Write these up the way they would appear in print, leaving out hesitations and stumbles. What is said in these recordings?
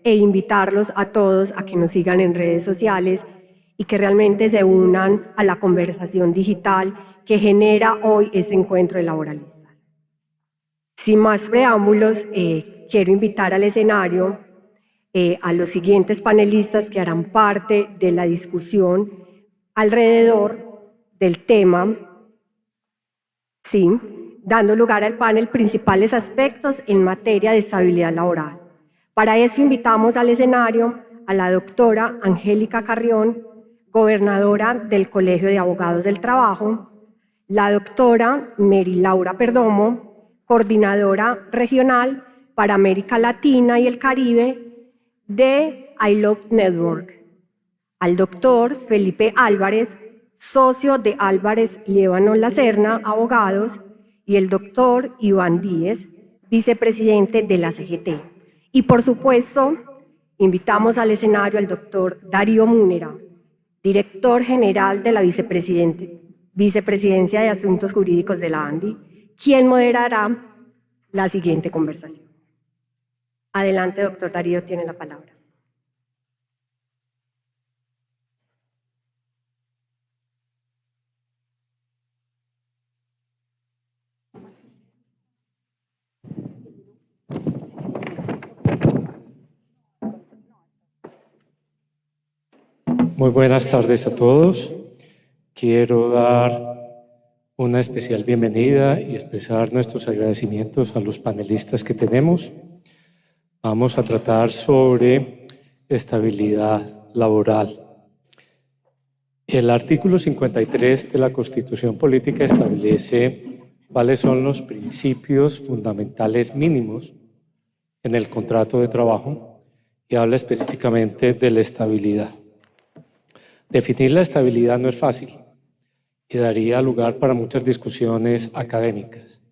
e invitarlos a todos a que nos sigan en redes sociales y que realmente se unan a la conversación digital que genera hoy ese encuentro de laboralistas. Sin más preámbulos, quiero invitar al escenario a los siguientes panelistas que harán parte de la discusión alrededor del tema, dando lugar al panel Principales aspectos en materia de estabilidad laboral. Para eso invitamos al escenario a la doctora Angélica Carrión, gobernadora del Colegio de Abogados del Trabajo, la doctora Mary Laura Perdomo, coordinadora regional para América Latina y el Caribe de I Love Network, al doctor Felipe Álvarez, socio de Álvarez Líbano Lacerna, abogados, y el doctor Iván Díez, vicepresidente de la CGT. Y por supuesto, invitamos al escenario al doctor Darío Múnera, director general de la Vicepresidencia de Asuntos Jurídicos de la ANDI, quien moderará la siguiente conversación. Adelante, doctor Darío, tiene la palabra. Muy buenas tardes a todos. Quiero dar una especial bienvenida y expresar nuestros agradecimientos a los panelistas que tenemos. Vamos a tratar sobre estabilidad laboral. El artículo 53 de la Constitución Política establece cuáles son los principios fundamentales mínimos en el contrato de trabajo y habla específicamente de la estabilidad. Definir la estabilidad no es fácil y daría lugar para muchas discusiones académicas.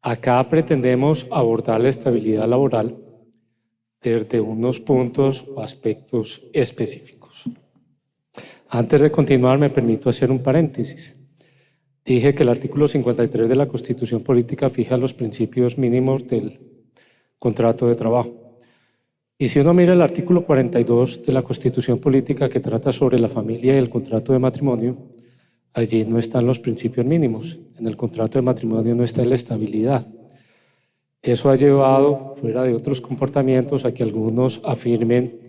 Acá pretendemos abordar la estabilidad laboral desde unos puntos o aspectos específicos. Antes de continuar, me permito hacer un paréntesis. Dije que el artículo 53 de la Constitución Política fija los principios mínimos del contrato de trabajo. Y si uno mira el artículo 42 de la Constitución Política que trata sobre la familia y el contrato de matrimonio, allí no están los principios mínimos. En el contrato de matrimonio no está la estabilidad. Eso ha llevado, fuera de otros comportamientos, a que algunos afirmen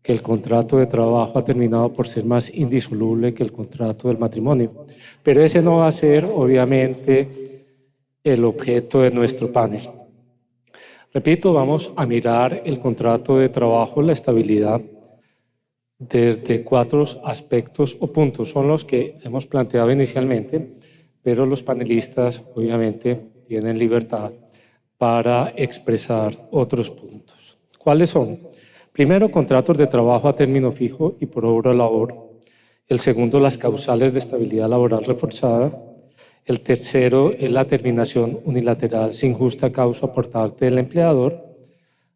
que el contrato de trabajo ha terminado por ser más indisoluble que el contrato del matrimonio. Pero ese no va a ser, obviamente, el objeto de nuestro panel. Repito, vamos a mirar el contrato de trabajo, la estabilidad, desde 4 aspectos o puntos. Son los que hemos planteado inicialmente, pero los panelistas obviamente tienen libertad para expresar otros puntos. ¿Cuáles son? Primero, contratos de trabajo a término fijo y por obra o labor. El segundo, las causales de estabilidad laboral reforzada. El tercero es la terminación unilateral sin justa causa por parte del empleador,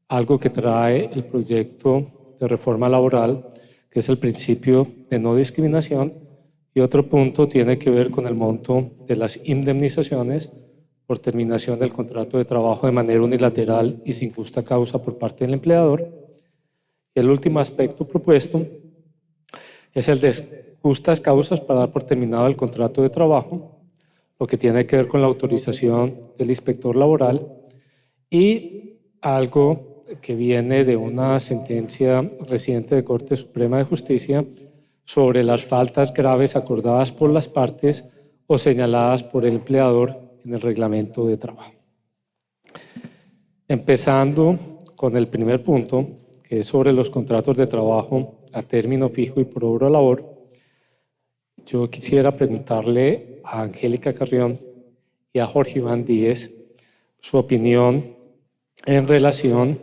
algo que trae el proyecto de reforma laboral, que es el principio de no discriminación, y otro punto tiene que ver con el monto de las indemnizaciones por terminación del contrato de trabajo de manera unilateral y sin justa causa por parte del empleador. El último aspecto propuesto es el de justas causas para dar por terminado el contrato de trabajo, lo que tiene que ver con la autorización del inspector laboral y algo que viene de una sentencia reciente de Corte Suprema de Justicia sobre las faltas graves acordadas por las partes o señaladas por el empleador en el reglamento de trabajo. Empezando con el primer punto, que es sobre los contratos de trabajo a término fijo y por obra o labor, yo quisiera preguntarle a Angélica Carrión y a Jorge Iván Díez su opinión en relación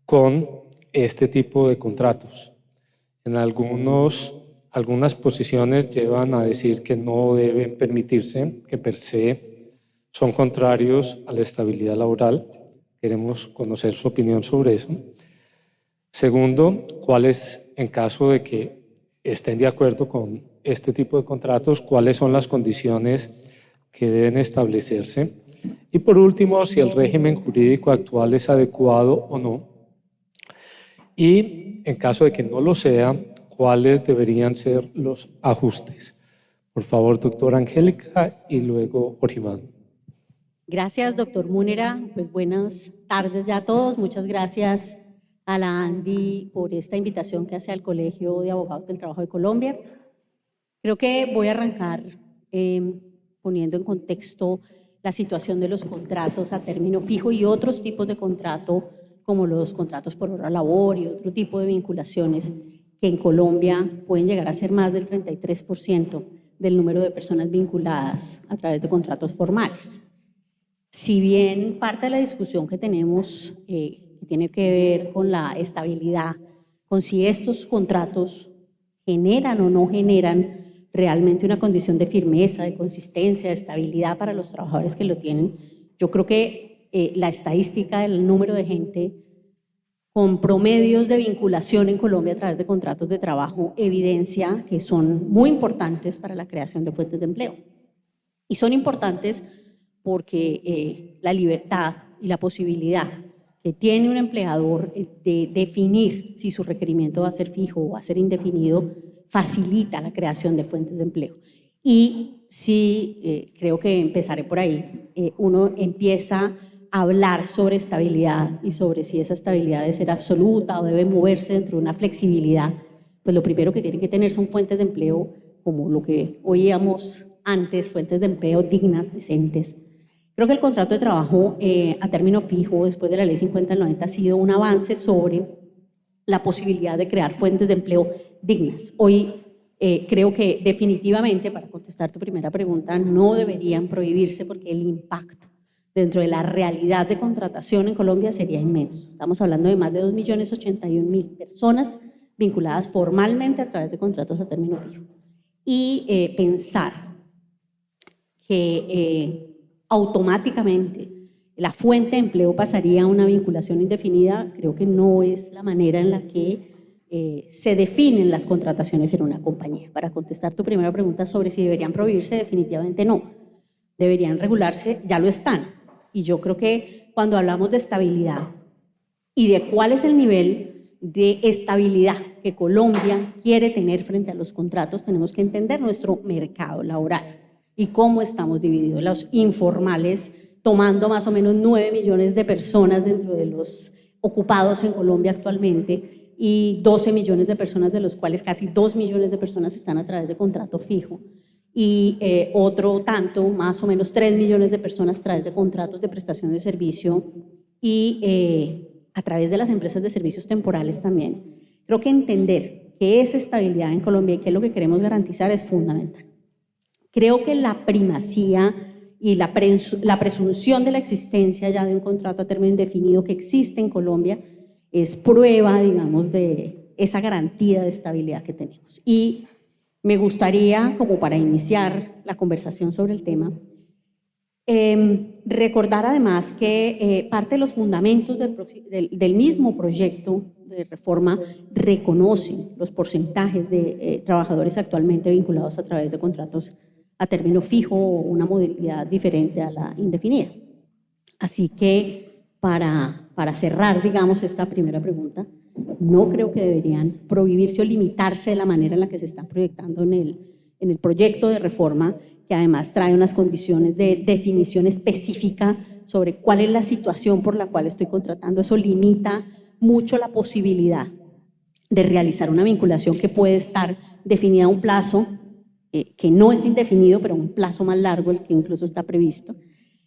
con este tipo de contratos. En algunas posiciones llevan a decir que no deben permitirse, que per se son contrarios a la estabilidad laboral. Queremos conocer su opinión sobre eso. Segundo, ¿cuáles, en caso de que estén de acuerdo con este tipo de contratos, cuáles son las condiciones que deben establecerse? Y por último, si el régimen jurídico actual es adecuado o no. Y en caso de que no lo sea, ¿cuáles deberían ser los ajustes? Por favor, doctora Angélica y luego Jorge Iván. Gracias, doctor Múnera. Pues buenas tardes ya a todos. Muchas gracias a la ANDI por esta invitación que hace al Colegio de Abogados del Trabajo de Colombia. Creo que voy a arrancar poniendo en contexto la situación de los contratos a término fijo y otros tipos de contrato, como los contratos por hora labor y otro tipo de vinculaciones que en Colombia pueden llegar a ser más del 33% del número de personas vinculadas a través de contratos formales. Si bien parte de la discusión que tenemos que tiene que ver con la estabilidad, con si estos contratos generan o no generan realmente una condición de firmeza, de consistencia, de estabilidad para los trabajadores que lo tienen, yo creo que la estadística del número de gente con promedios de vinculación en Colombia a través de contratos de trabajo evidencia que son muy importantes para la creación de fuentes de empleo. Y son importantes porque la libertad y la posibilidad que tiene un empleador de definir si su requerimiento va a ser fijo o va a ser indefinido facilita la creación de fuentes de empleo. Y sí, creo que empezaré por ahí. Uno empieza a hablar sobre estabilidad y sobre si esa estabilidad debe ser absoluta o debe moverse dentro de una flexibilidad. Pues lo primero que tienen que tener son fuentes de empleo, como lo que oíamos antes, fuentes de empleo dignas, decentes. Creo que el contrato de trabajo a término fijo, después de la Ley 50 del 90, ha sido un avance sobre la posibilidad de crear fuentes de empleo dignas. Hoy creo que definitivamente, para contestar tu primera pregunta, no deberían prohibirse porque el impacto dentro de la realidad de contratación en Colombia sería inmenso. Estamos hablando de más de 2.081.000 personas vinculadas formalmente a través de contratos a término fijo. Y pensar que automáticamente la fuente de empleo pasaría a una vinculación indefinida, creo que no es la manera en la que se definen las contrataciones en una compañía. Para contestar tu primera pregunta sobre si deberían prohibirse, definitivamente no. Deberían regularse, ya lo están. Y yo creo que cuando hablamos de estabilidad y de cuál es el nivel de estabilidad que Colombia quiere tener frente a los contratos, tenemos que entender nuestro mercado laboral y cómo estamos divididos. Los informales, tomando más o menos 9 millones de personas dentro de los ocupados en Colombia actualmente y 12 millones de personas, de los cuales casi 2 millones de personas están a través de contrato fijo y otro tanto, más o menos 3 millones de personas a través de contratos de prestación de servicio y a través de las empresas de servicios temporales también. Creo que entender qué es estabilidad en Colombia y qué es lo que queremos garantizar es fundamental. Creo que la primacía y la presunción de la existencia ya de un contrato a término indefinido que existe en Colombia es prueba, digamos, de esa garantía de estabilidad que tenemos. Y me gustaría, como para iniciar la conversación sobre el tema, recordar además que parte de los fundamentos del mismo proyecto de reforma reconocen los porcentajes de trabajadores actualmente vinculados a través de contratos a término fijo o una modalidad diferente a la indefinida. Así que para cerrar, digamos, esta primera pregunta, no creo que deberían prohibirse o limitarse de la manera en la que se están proyectando en el proyecto de reforma, que además trae unas condiciones de definición específica sobre cuál es la situación por la cual estoy contratando. Eso limita mucho la posibilidad de realizar una vinculación que puede estar definida a un plazo que no es indefinido, pero un plazo más largo, el que incluso está previsto,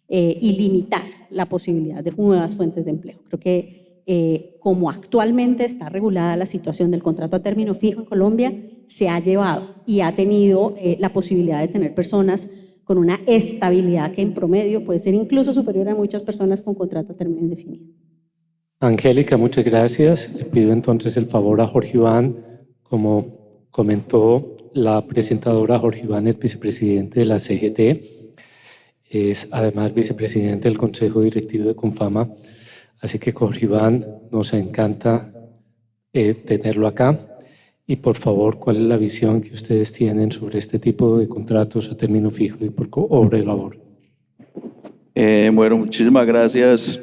y limitar la posibilidad de nuevas fuentes de empleo. Creo que como actualmente está regulada la situación del contrato a término fijo en Colombia, se ha llevado y ha tenido la posibilidad de tener personas con una estabilidad que en promedio puede ser incluso superior a muchas personas con contrato a término indefinido. Angélica, muchas gracias. Le pido entonces el favor a Jorge Iván. Como comentó la presentadora, Jorge Iván es vicepresidente de la CGT, es además vicepresidente del Consejo Directivo de Confama, así que Jorge Iván, nos encanta tenerlo acá. Y por favor, ¿cuál es la visión que ustedes tienen sobre este tipo de contratos a término fijo y por obra y labor? Bueno, muchísimas gracias.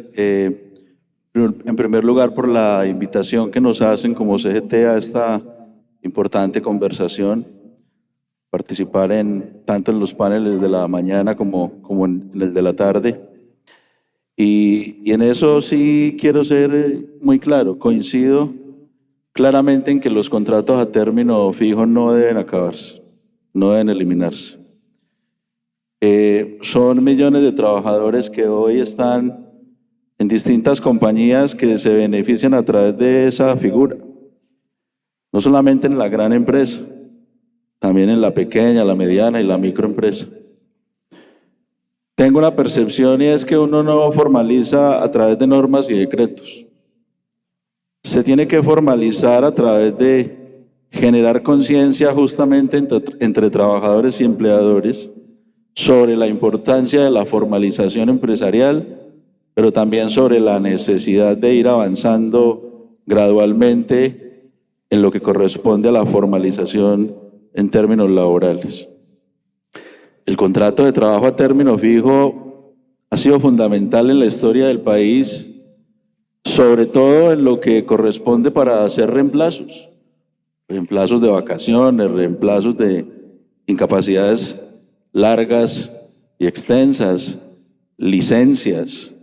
en primer lugar, por la invitación que nos hacen como CGT a esta importante conversación, participar tanto en los paneles de la mañana como en el de la tarde. Y en eso sí quiero ser muy claro, coincido claramente en que los contratos a término fijo no deben acabarse, no deben eliminarse. Son millones de trabajadores que hoy están en distintas compañías que se benefician a través de esa figura, no solamente en la gran empresa, también en la pequeña, la mediana y la microempresa. Tengo una percepción y es que uno no formaliza a través de normas y decretos. Se tiene que formalizar a través de generar conciencia justamente entre trabajadores y empleadores sobre la importancia de la formalización empresarial, pero también sobre la necesidad de ir avanzando gradualmente en lo que corresponde a la formalización en términos laborales. El contrato de trabajo a término fijo ha sido fundamental en la historia del país, sobre todo en lo que corresponde para hacer reemplazos de vacaciones, reemplazos de incapacidades largas y extensas, licencias,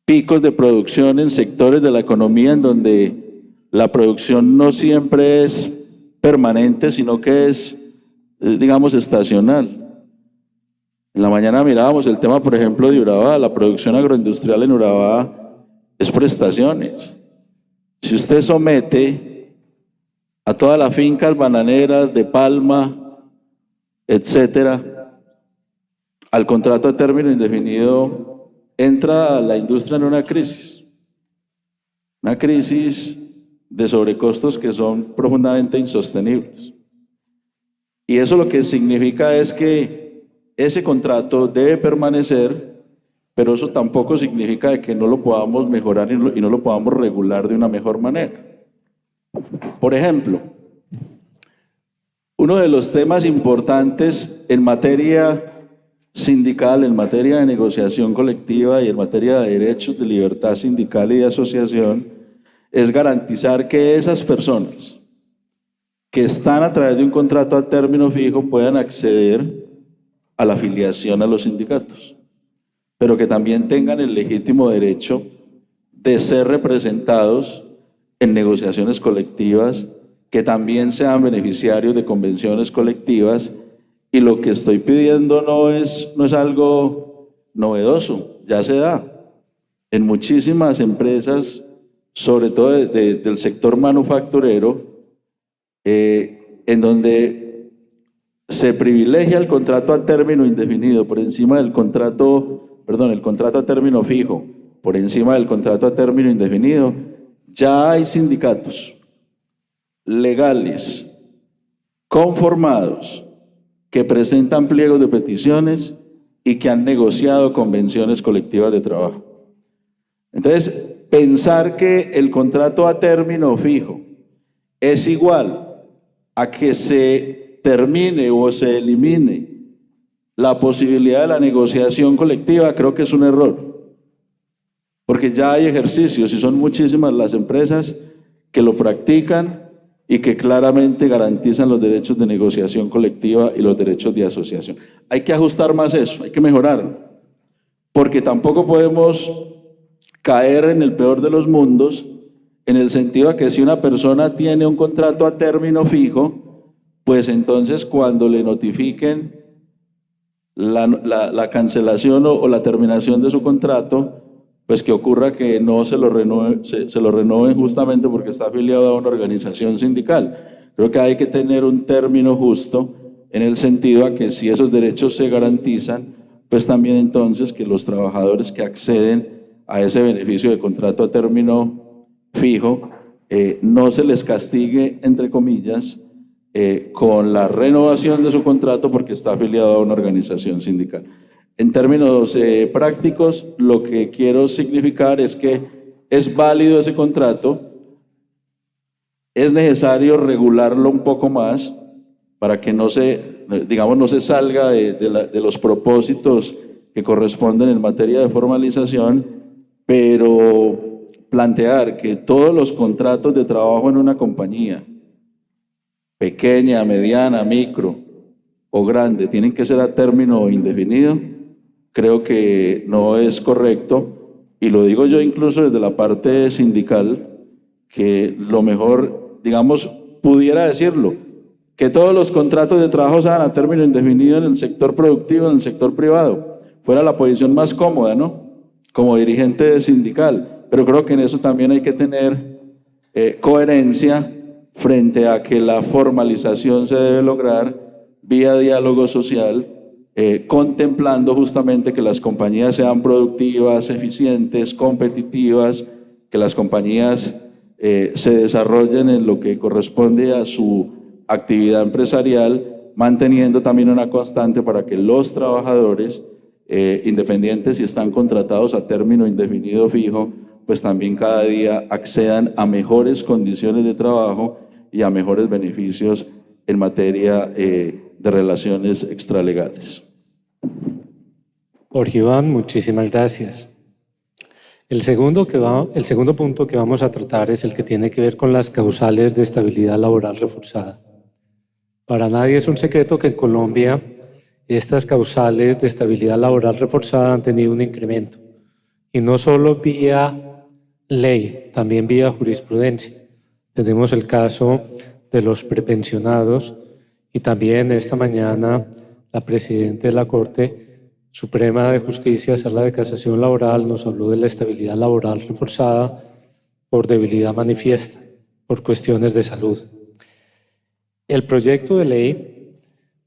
picos de producción en sectores de la economía en donde la producción no siempre es permanente, sino que es, digamos, estacional. En la mañana mirábamos el tema, por ejemplo, de Urabá. La producción agroindustrial en Urabá es por estaciones. Si usted somete a todas las fincas bananeras de palma, etcétera, al contrato a término indefinido, entra la industria en una crisis de sobrecostos que son profundamente insostenibles. Y eso lo que significa es que ese contrato debe permanecer, pero eso tampoco significa de que no lo podamos mejorar y no lo podamos regular de una mejor manera. Por ejemplo, uno de los temas importantes en materia sindical, en materia de negociación colectiva y en materia de derechos de libertad sindical y de asociación, es garantizar que esas personas que están a través de un contrato a término fijo puedan acceder a la afiliación a los sindicatos, pero que también tengan el legítimo derecho de ser representados en negociaciones colectivas, que también sean beneficiarios de convenciones colectivas. Y lo que estoy pidiendo no es algo novedoso, ya se da en muchísimas empresas, sobre todo del sector manufacturero, en donde se privilegia el contrato a término indefinido por encima del el contrato a término fijo por encima del contrato a término indefinido. Ya hay sindicatos legales, conformados, que presentan pliegos de peticiones y que han negociado convenciones colectivas de trabajo. Entonces, pensar que el contrato a término fijo es igual a que se termine o se elimine la posibilidad de la negociación colectiva, creo que es un error, porque ya hay ejercicios y son muchísimas las empresas que lo practican y que claramente garantizan los derechos de negociación colectiva y los derechos de asociación. Hay que ajustar más eso, hay que mejorarlo, porque tampoco podemos caer en el peor de los mundos, en el sentido de que si una persona tiene un contrato a término fijo, pues entonces cuando le notifiquen la cancelación o la terminación de su contrato, pues que ocurra que no se lo renueven justamente porque está afiliado a una organización sindical. Creo que hay que tener un término justo en el sentido a que si esos derechos se garantizan, pues también entonces que los trabajadores que acceden a ese beneficio de contrato a término fijo, no se les castigue, entre comillas, con la renovación de su contrato porque está afiliado a una organización sindical. En términos prácticos, lo que quiero significar es que es válido ese contrato, es necesario regularlo un poco más para que no se salga de los propósitos que corresponden en materia de formalización, pero plantear que todos los contratos de trabajo en una compañía, pequeña, mediana, micro o grande, tienen que ser a término indefinido, creo que no es correcto, y lo digo yo incluso desde la parte sindical, que lo mejor, digamos, pudiera decirlo, que todos los contratos de trabajo sean a término indefinido en el sector productivo, en el sector privado, fuera la posición más cómoda, ¿no? Como dirigente sindical, pero creo que en eso también hay que tener coherencia frente a que la formalización se debe lograr vía diálogo social, contemplando justamente que las compañías sean productivas, eficientes, competitivas, que las compañías se desarrollen en lo que corresponde a su actividad empresarial, manteniendo también una constante para que los trabajadores independientes, si están contratados a término indefinido fijo, pues también cada día accedan a mejores condiciones de trabajo y a mejores beneficios en materia de relaciones extralegales. Jorge Iván, muchísimas gracias. El segundo punto que vamos a tratar es el que tiene que ver con las causales de estabilidad laboral reforzada. Para nadie es un secreto que en Colombia estas causales de estabilidad laboral reforzada han tenido un incremento, y no solo vía ley, también vía jurisprudencia. Tenemos el caso de los prepensionados, y también esta mañana la presidenta de la Corte Suprema de Justicia, Sala de Casación Laboral, nos habló de la estabilidad laboral reforzada por debilidad manifiesta, por cuestiones de salud. El proyecto de ley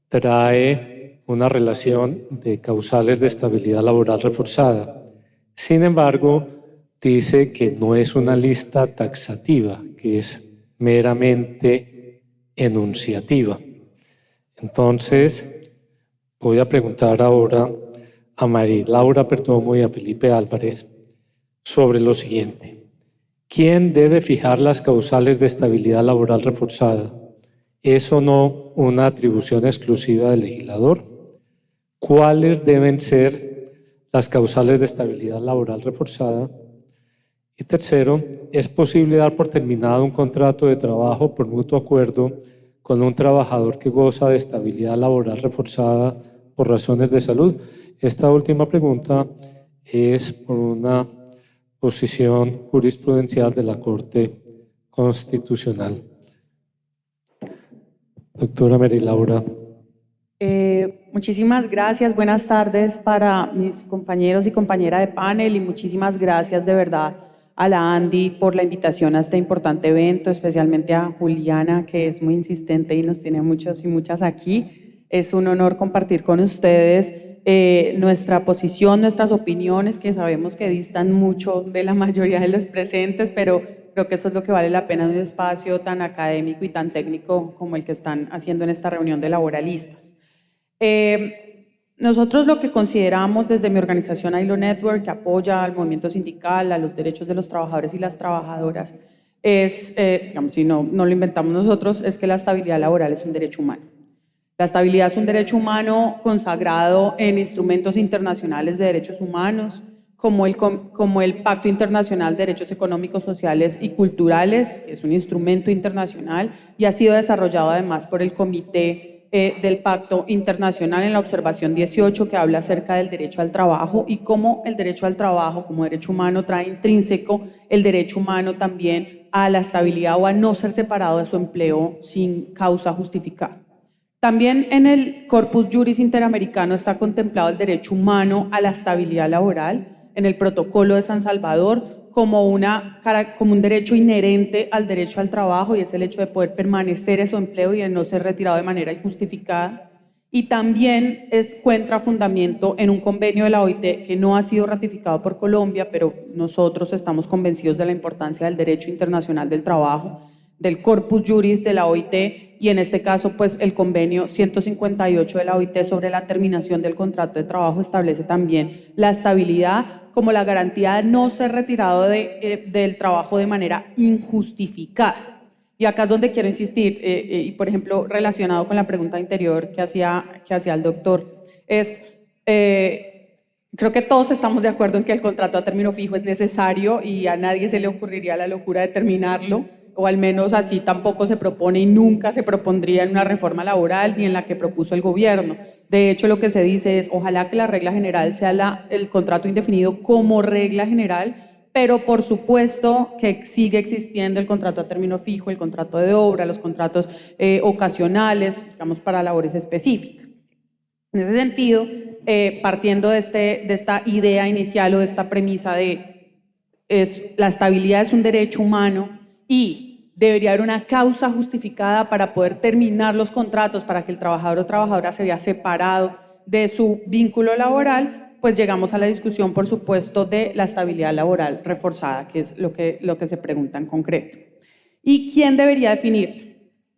trae una relación de causales de estabilidad laboral reforzada. Sin embargo, dice que no es una lista taxativa, que es meramente enunciativa. Entonces, voy a preguntar ahora a María Laura Perdomo y a Felipe Álvarez sobre lo siguiente. ¿Quién debe fijar las causales de estabilidad laboral reforzada? ¿Es o no una atribución exclusiva del legislador? ¿Cuáles deben ser las causales de estabilidad laboral reforzada? Y tercero, ¿es posible dar por terminado un contrato de trabajo por mutuo acuerdo con un trabajador que goza de estabilidad laboral reforzada por razones de salud? Esta última pregunta es por una posición jurisprudencial de la Corte Constitucional. Doctora María Laura. Muchísimas gracias, buenas tardes para mis compañeros y compañera de panel, y muchísimas gracias de verdad a la Andy por la invitación a este importante evento, especialmente a Juliana, que es muy insistente y nos tiene muchos y muchas aquí. Es un honor compartir con ustedes nuestra posición, nuestras opiniones, que sabemos que distan mucho de la mayoría de los presentes, pero creo que eso es lo que vale la pena en un espacio tan académico y tan técnico como el que están haciendo en esta reunión de laboralistas. Nosotros lo que consideramos desde mi organización ILO Network, que apoya al movimiento sindical, a los derechos de los trabajadores y las trabajadoras, es, digamos, si no lo inventamos nosotros, es que la estabilidad laboral es un derecho humano. La estabilidad es un derecho humano consagrado en instrumentos internacionales de derechos humanos, como el Pacto Internacional de Derechos Económicos, Sociales y Culturales, que es un instrumento internacional y ha sido desarrollado además por el Comité del Pacto Internacional en la Observación 18, que habla acerca del derecho al trabajo y cómo el derecho al trabajo como derecho humano trae intrínseco el derecho humano también a la estabilidad o a no ser separado de su empleo sin causa justificada. También en el Corpus Juris Interamericano está contemplado el derecho humano a la estabilidad laboral en el Protocolo de San Salvador como un derecho inherente al derecho al trabajo, y es el hecho de poder permanecer en su empleo y de no ser retirado de manera injustificada. Y también encuentra fundamento en un convenio de la OIT que no ha sido ratificado por Colombia, pero nosotros estamos convencidos de la importancia del derecho internacional del trabajo, del Corpus Juris de la OIT, y en este caso pues el convenio 158 de la OIT sobre la terminación del contrato de trabajo establece también la estabilidad como la garantía de no ser retirado del trabajo de manera injustificada. Y acá es donde quiero insistir, y por ejemplo relacionado con la pregunta anterior que hacía el doctor, es Creo que todos estamos de acuerdo en que el contrato a término fijo es necesario y a nadie se le ocurriría la locura de terminarlo, o al menos así tampoco se propone y nunca se propondría en una reforma laboral ni en la que propuso el gobierno. De hecho, lo que se dice es, ojalá que la regla general sea el contrato indefinido como regla general, pero por supuesto que sigue existiendo el contrato a término fijo, el contrato de obra, los contratos ocasionales, digamos, para labores específicas. En ese sentido, partiendo de esta idea inicial o de esta premisa de la estabilidad es un derecho humano y debería haber una causa justificada para poder terminar los contratos, para que el trabajador o trabajadora se vea separado de su vínculo laboral, pues llegamos a la discusión, por supuesto, de la estabilidad laboral reforzada, que es lo que se pregunta en concreto. ¿Y quién debería definirla?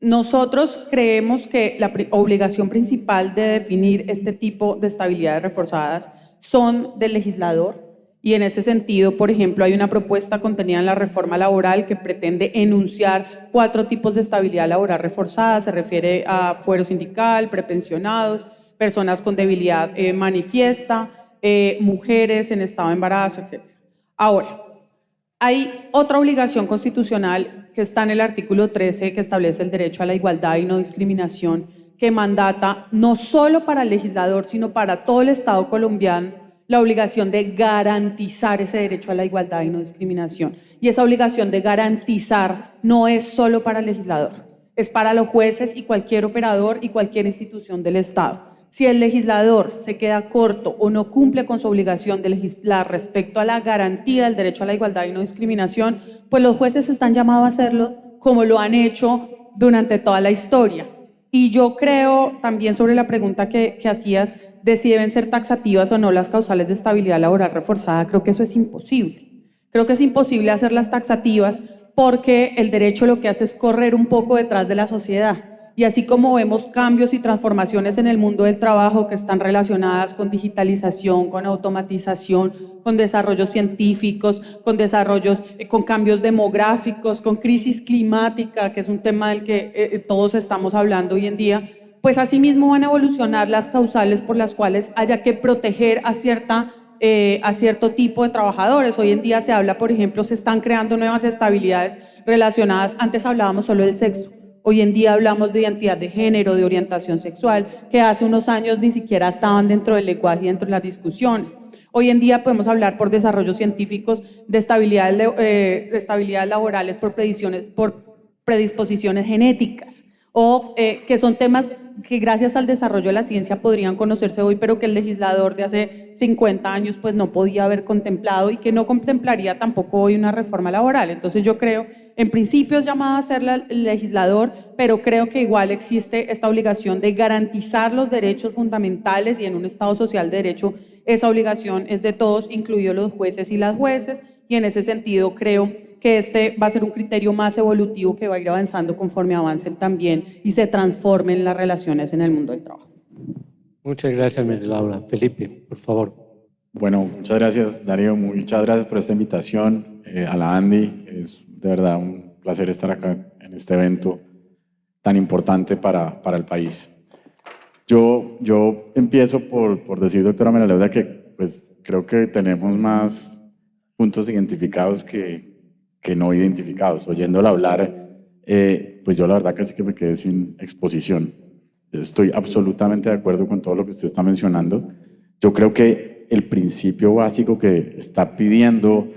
Nosotros creemos que la obligación principal de definir este tipo de estabilidades reforzadas son del legislador, y en ese sentido, por ejemplo, hay una propuesta contenida en la reforma laboral que pretende enunciar 4 tipos de estabilidad laboral reforzada. Se refiere a fuero sindical, prepensionados, personas con debilidad manifiesta, mujeres en estado de embarazo, etc. Ahora, hay otra obligación constitucional que está en el artículo 13, que establece el derecho a la igualdad y no discriminación, que mandata no solo para el legislador, sino para todo el Estado colombiano, la obligación de garantizar ese derecho a la igualdad y no discriminación. Y esa obligación de garantizar no es solo para el legislador, es para los jueces y cualquier operador y cualquier institución del Estado. Si el legislador se queda corto o no cumple con su obligación de legislar respecto a la garantía del derecho a la igualdad y no discriminación, pues los jueces están llamados a hacerlo como lo han hecho durante toda la historia. Y yo creo también sobre la pregunta que hacías de si deben ser taxativas o no las causales de estabilidad laboral reforzada, creo que eso es imposible. Creo que es imposible hacerlas taxativas porque el derecho lo que hace es correr un poco detrás de la sociedad. Y así como vemos cambios y transformaciones en el mundo del trabajo que están relacionadas con digitalización, con automatización, con desarrollos científicos, con cambios demográficos, con crisis climática, que es un tema del que todos estamos hablando hoy en día, pues asimismo van a evolucionar las causales por las cuales haya que proteger a cierto tipo de trabajadores. Hoy en día se habla, por ejemplo, se están creando nuevas estabilidades relacionadas, antes hablábamos solo del sexo. Hoy en día hablamos de identidad de género, de orientación sexual, que hace unos años ni siquiera estaban dentro del lenguaje y dentro de las discusiones. Hoy en día podemos hablar por desarrollos científicos de estabilidades laborales por predisposiciones genéticas, o que son temas que gracias al desarrollo de la ciencia podrían conocerse hoy, pero que el legislador de hace 50 años pues no podía haber contemplado y que no contemplaría tampoco hoy una reforma laboral. Entonces yo creo, en principio es llamado a ser el legislador, pero creo que igual existe esta obligación de garantizar los derechos fundamentales, y en un Estado social de derecho esa obligación es de todos, incluidos los jueces y las jueces, y en ese sentido creo que este va a ser un criterio más evolutivo que va a ir avanzando conforme avancen también y se transformen las relaciones en el mundo del trabajo. Muchas gracias, María Laura. Felipe, por favor. Bueno, muchas gracias, Darío. Muchas gracias por esta invitación. A la Andy, es de verdad un placer estar acá en este evento tan importante para el país. Yo empiezo por decir, doctora María Laura, que pues, creo que tenemos más puntos identificados que no identificados. Oyéndola hablar, pues yo la verdad casi que me quedé sin exposición. Estoy absolutamente de acuerdo con todo lo que usted está mencionando. Yo creo que el principio básico que está pidiendo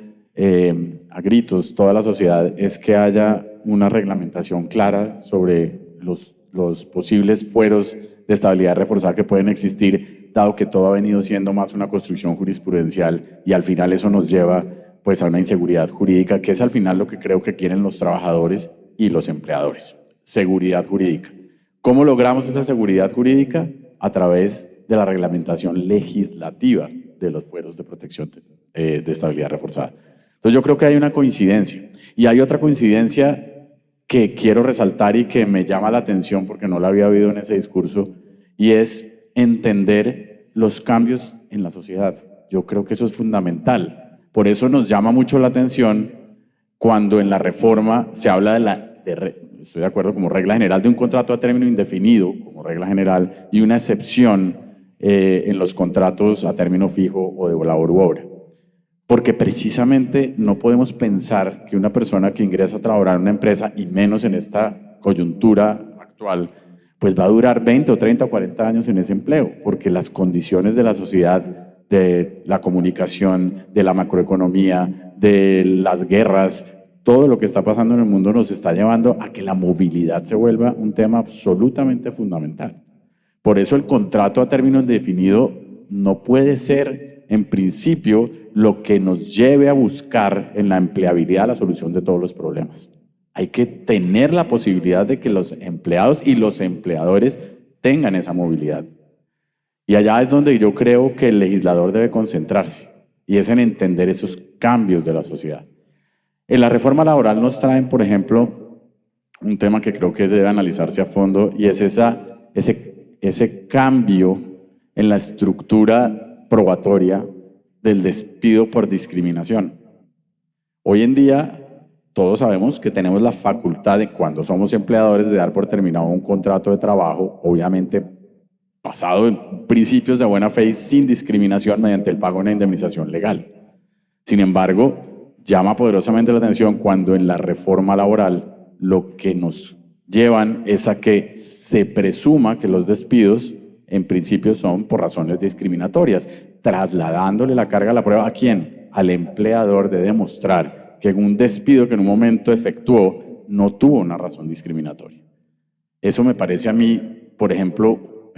a gritos toda la sociedad es que haya una reglamentación clara sobre los posibles fueros de estabilidad reforzada que pueden existir, dado que todo ha venido siendo más una construcción jurisprudencial y al final eso nos lleva pues a una inseguridad jurídica, que es al final lo que creo que quieren los trabajadores y los empleadores. Seguridad jurídica. ¿Cómo logramos esa seguridad jurídica? A través de la reglamentación legislativa de los fueros de protección de estabilidad reforzada. Entonces yo creo que hay una coincidencia. Y hay otra coincidencia que quiero resaltar y que me llama la atención porque no la había oído en ese discurso, y es entender los cambios en la sociedad. Yo creo que eso es fundamental. Por eso nos llama mucho la atención cuando en la reforma se habla estoy de acuerdo, como regla general de un contrato a término indefinido, como regla general, y una excepción en los contratos a término fijo o de labor u obra. Porque precisamente no podemos pensar que una persona que ingresa a trabajar en una empresa, y menos en esta coyuntura actual, pues va a durar 20 o 30 o 40 años en ese empleo, porque las condiciones de la sociedad, de la comunicación, de la macroeconomía, de las guerras, todo lo que está pasando en el mundo nos está llevando a que la movilidad se vuelva un tema absolutamente fundamental. Por eso el contrato a término indefinido no puede ser, en principio, lo que nos lleve a buscar en la empleabilidad la solución de todos los problemas. Hay que tener la posibilidad de que los empleados y los empleadores tengan esa movilidad. Y allá es donde yo creo que el legislador debe concentrarse, y es en entender esos cambios de la sociedad. En la reforma laboral nos traen, por ejemplo, un tema que creo que debe analizarse a fondo, y es ese cambio en la estructura probatoria del despido por discriminación. Hoy en día, todos sabemos que tenemos la facultad de, cuando somos empleadores, de dar por terminado un contrato de trabajo, obviamente basado en principios de buena fe y sin discriminación mediante el pago de una indemnización legal. Sin embargo, llama poderosamente la atención cuando en la reforma laboral lo que nos llevan es a que se presuma que los despidos en principio son por razones discriminatorias, trasladándole la carga a la prueba ¿a quién? Al empleador de demostrar que un despido que en un momento efectuó no tuvo una razón discriminatoria. Eso me parece a mí, por ejemplo,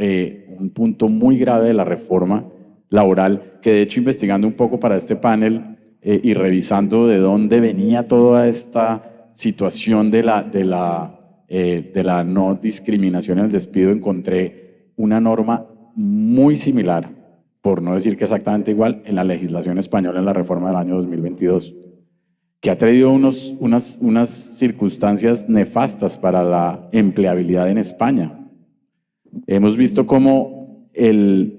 un punto muy grave de la reforma laboral, que de hecho investigando un poco para este panel y revisando de dónde venía toda esta situación de la no discriminación en el despido, encontré una norma muy similar, por no decir que exactamente igual, en la legislación española en la reforma del año 2022, que ha traído unas circunstancias nefastas para la empleabilidad en España. Hemos visto cómo el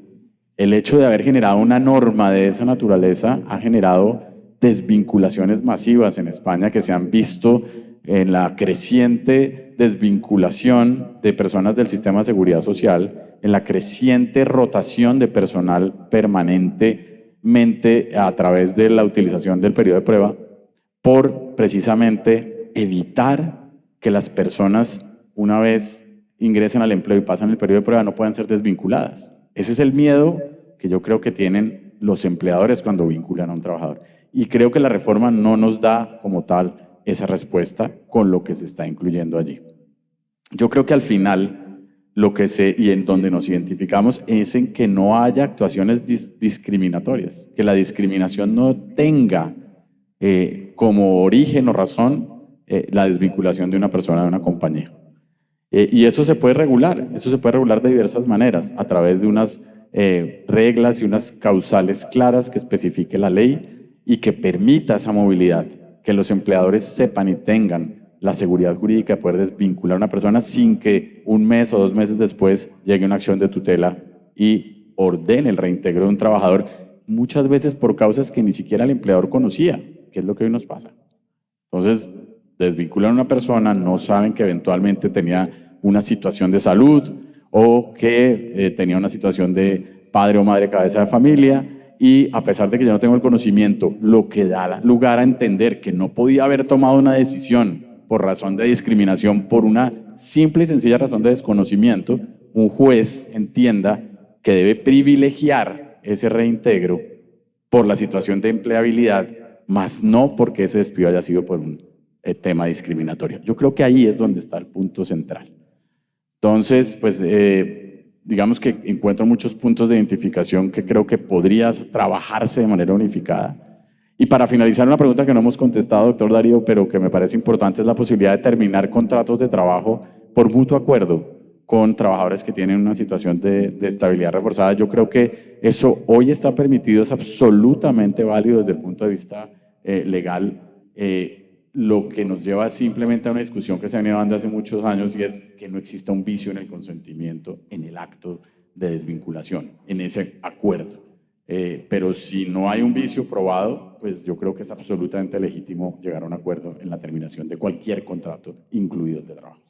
hecho de haber generado una norma de esa naturaleza ha generado desvinculaciones masivas en España, que se han visto en la creciente desvinculación de personas del sistema de seguridad social, en la creciente rotación de personal permanentemente a través de la utilización del periodo de prueba, por precisamente evitar que las personas, una vez ingresen al empleo y pasan el periodo de prueba, no puedan ser desvinculadas. Ese es el miedo que yo creo que tienen los empleadores cuando vinculan a un trabajador. Y creo que la reforma no nos da como tal esa respuesta con lo que se está incluyendo allí. Yo creo que al final y en donde nos identificamos es en que no haya actuaciones discriminatorias, que la discriminación no tenga como origen o razón la desvinculación de una persona de una compañía. Y eso se puede regular de diversas maneras, a través de unas reglas y unas causales claras que especifique la ley y que permita esa movilidad, que los empleadores sepan y tengan la seguridad jurídica de poder desvincular a una persona sin que un mes o 2 meses después llegue una acción de tutela y ordene el reintegro de un trabajador, muchas veces por causas que ni siquiera el empleador conocía, que es lo que hoy nos pasa. Entonces, desvinculan a una persona, no saben que eventualmente tenía una situación de salud o que tenía una situación de padre o madre cabeza de familia, y a pesar de que yo no tengo el conocimiento, lo que da lugar a entender que no podía haber tomado una decisión por razón de discriminación, por una simple y sencilla razón de desconocimiento, un juez entienda que debe privilegiar ese reintegro por la situación de empleabilidad, más no porque ese despido haya sido por un tema discriminatorio. Yo creo que ahí es donde está el punto central. Entonces, pues digamos que encuentro muchos puntos de identificación que creo que podrías trabajarse de manera unificada. Y para finalizar, una pregunta que no hemos contestado, doctor Darío, pero que me parece importante, es la posibilidad de terminar contratos de trabajo por mutuo acuerdo con trabajadores que tienen una situación de estabilidad reforzada. Yo creo que eso hoy está permitido, es absolutamente válido desde el punto de vista legal. Lo que nos lleva simplemente a una discusión que se ha venido dando hace muchos años, y es que no exista un vicio en el consentimiento, en el acto de desvinculación, en ese acuerdo. Pero si no hay un vicio probado, pues yo creo que es absolutamente legítimo llegar a un acuerdo en la terminación de cualquier contrato, incluido el de trabajo.